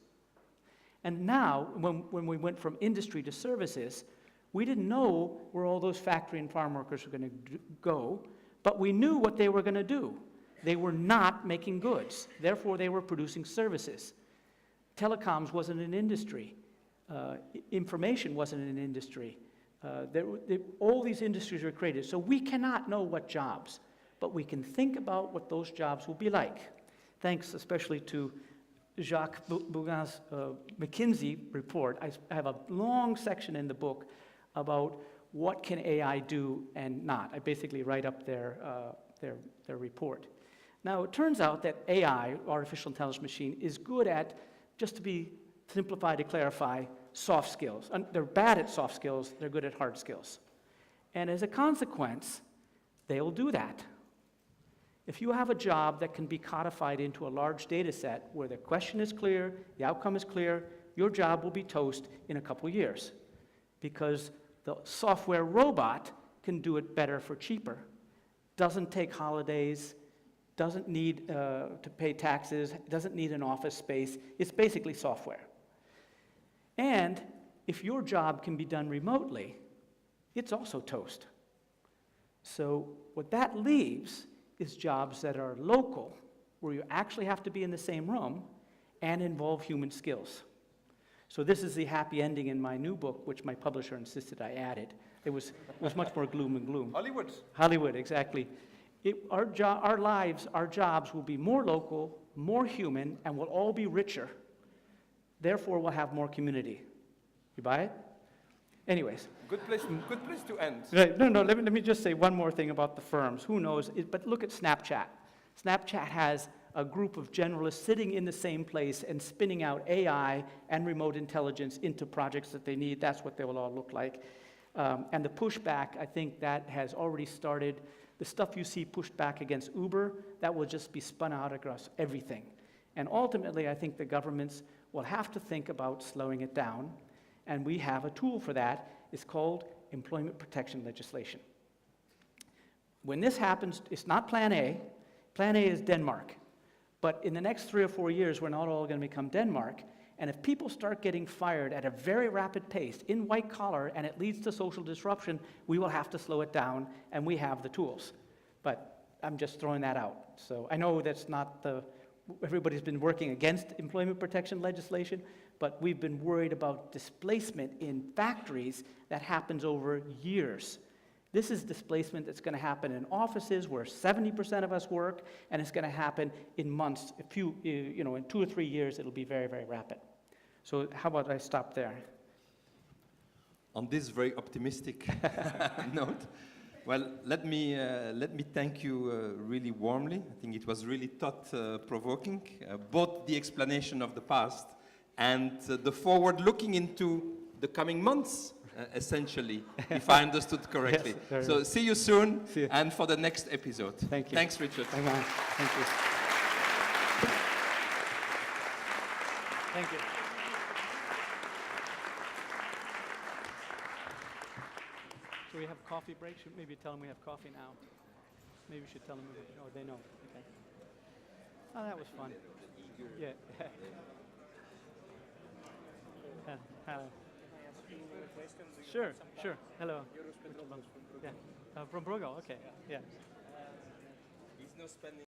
And now, when we went from industry to services, we didn't know where all those factory and farm workers were going to go, but we knew what they were going to do. They were not making goods. Therefore, they were producing services. Telecoms wasn't an industry. Information wasn't an industry. All these industries were created. So we cannot know what jobs, but we can think about what those jobs will be like. Thanks especially to Jacques Bougin's McKinsey report. I have a long section in the book about what can AI do and not. I basically write up their report. Now, it turns out that AI, artificial intelligence machine, is good at, just to be simplified to clarify, soft skills. And they're bad at soft skills, they're good at hard skills. And as a consequence, they'll do that. If you have a job that can be codified into a large data set where the question is clear, the outcome is clear, your job will be toast in a couple years, because the software robot can do it better for cheaper. Doesn't take holidays, doesn't need to pay taxes, doesn't need an office space. It's basically software. And if your job can be done remotely, it's also toast. So what that leaves is jobs that are local, where you actually have to be in the same room and involve human skills. So this is the happy ending in my new book, which my publisher insisted I added. It was much more gloom and gloom. Hollywood, exactly. Our lives, our jobs will be more local, more human, and we'll all be richer. Therefore, we'll have more community. You buy it? Anyways. Good place to end. Right. No, let me just say one more thing about the firms. Who knows? But look at Snapchat. Snapchat has a group of generalists sitting in the same place and spinning out AI and remote intelligence into projects that they need. That's what they will all look like. And the pushback, I think that has already started. The stuff you see pushed back against Uber, that will just be spun out across everything. And ultimately, I think the governments will have to think about slowing it down. And we have a tool for that. It's called employment protection legislation. When this happens, it's not Plan A. Plan A is Denmark. But in the next 3 or 4 years, we're not all going to become Denmark. And if people start getting fired at a very rapid pace in white collar and it leads to social disruption, we will have to slow it down, and we have the tools. But I'm just throwing that out. So I know that's not everybody's been working against employment protection legislation, but we've been worried about displacement in factories that happens over years. This is displacement that's going to happen in offices where 70% of us work, and it's going to happen in months. In 2 or 3 years, it'll be very, very rapid. So how about I stop there? On this very optimistic note, well, let me thank you really warmly. I think it was really thought-provoking, both the explanation of the past and the forward looking into the coming months. Essentially, if I understood correctly. Yes, so see you soon, and for the next episode. Thank you. Thanks, Richard. Thank you. Thank you. So we have coffee break. Should maybe tell them we have coffee now. Maybe we should tell them. Oh, they know. Okay. Oh, that was fun. Yeah. Hello. Sure, sure. Hello. Yeah. From Bruegel. Okay. Yeah. He's not spending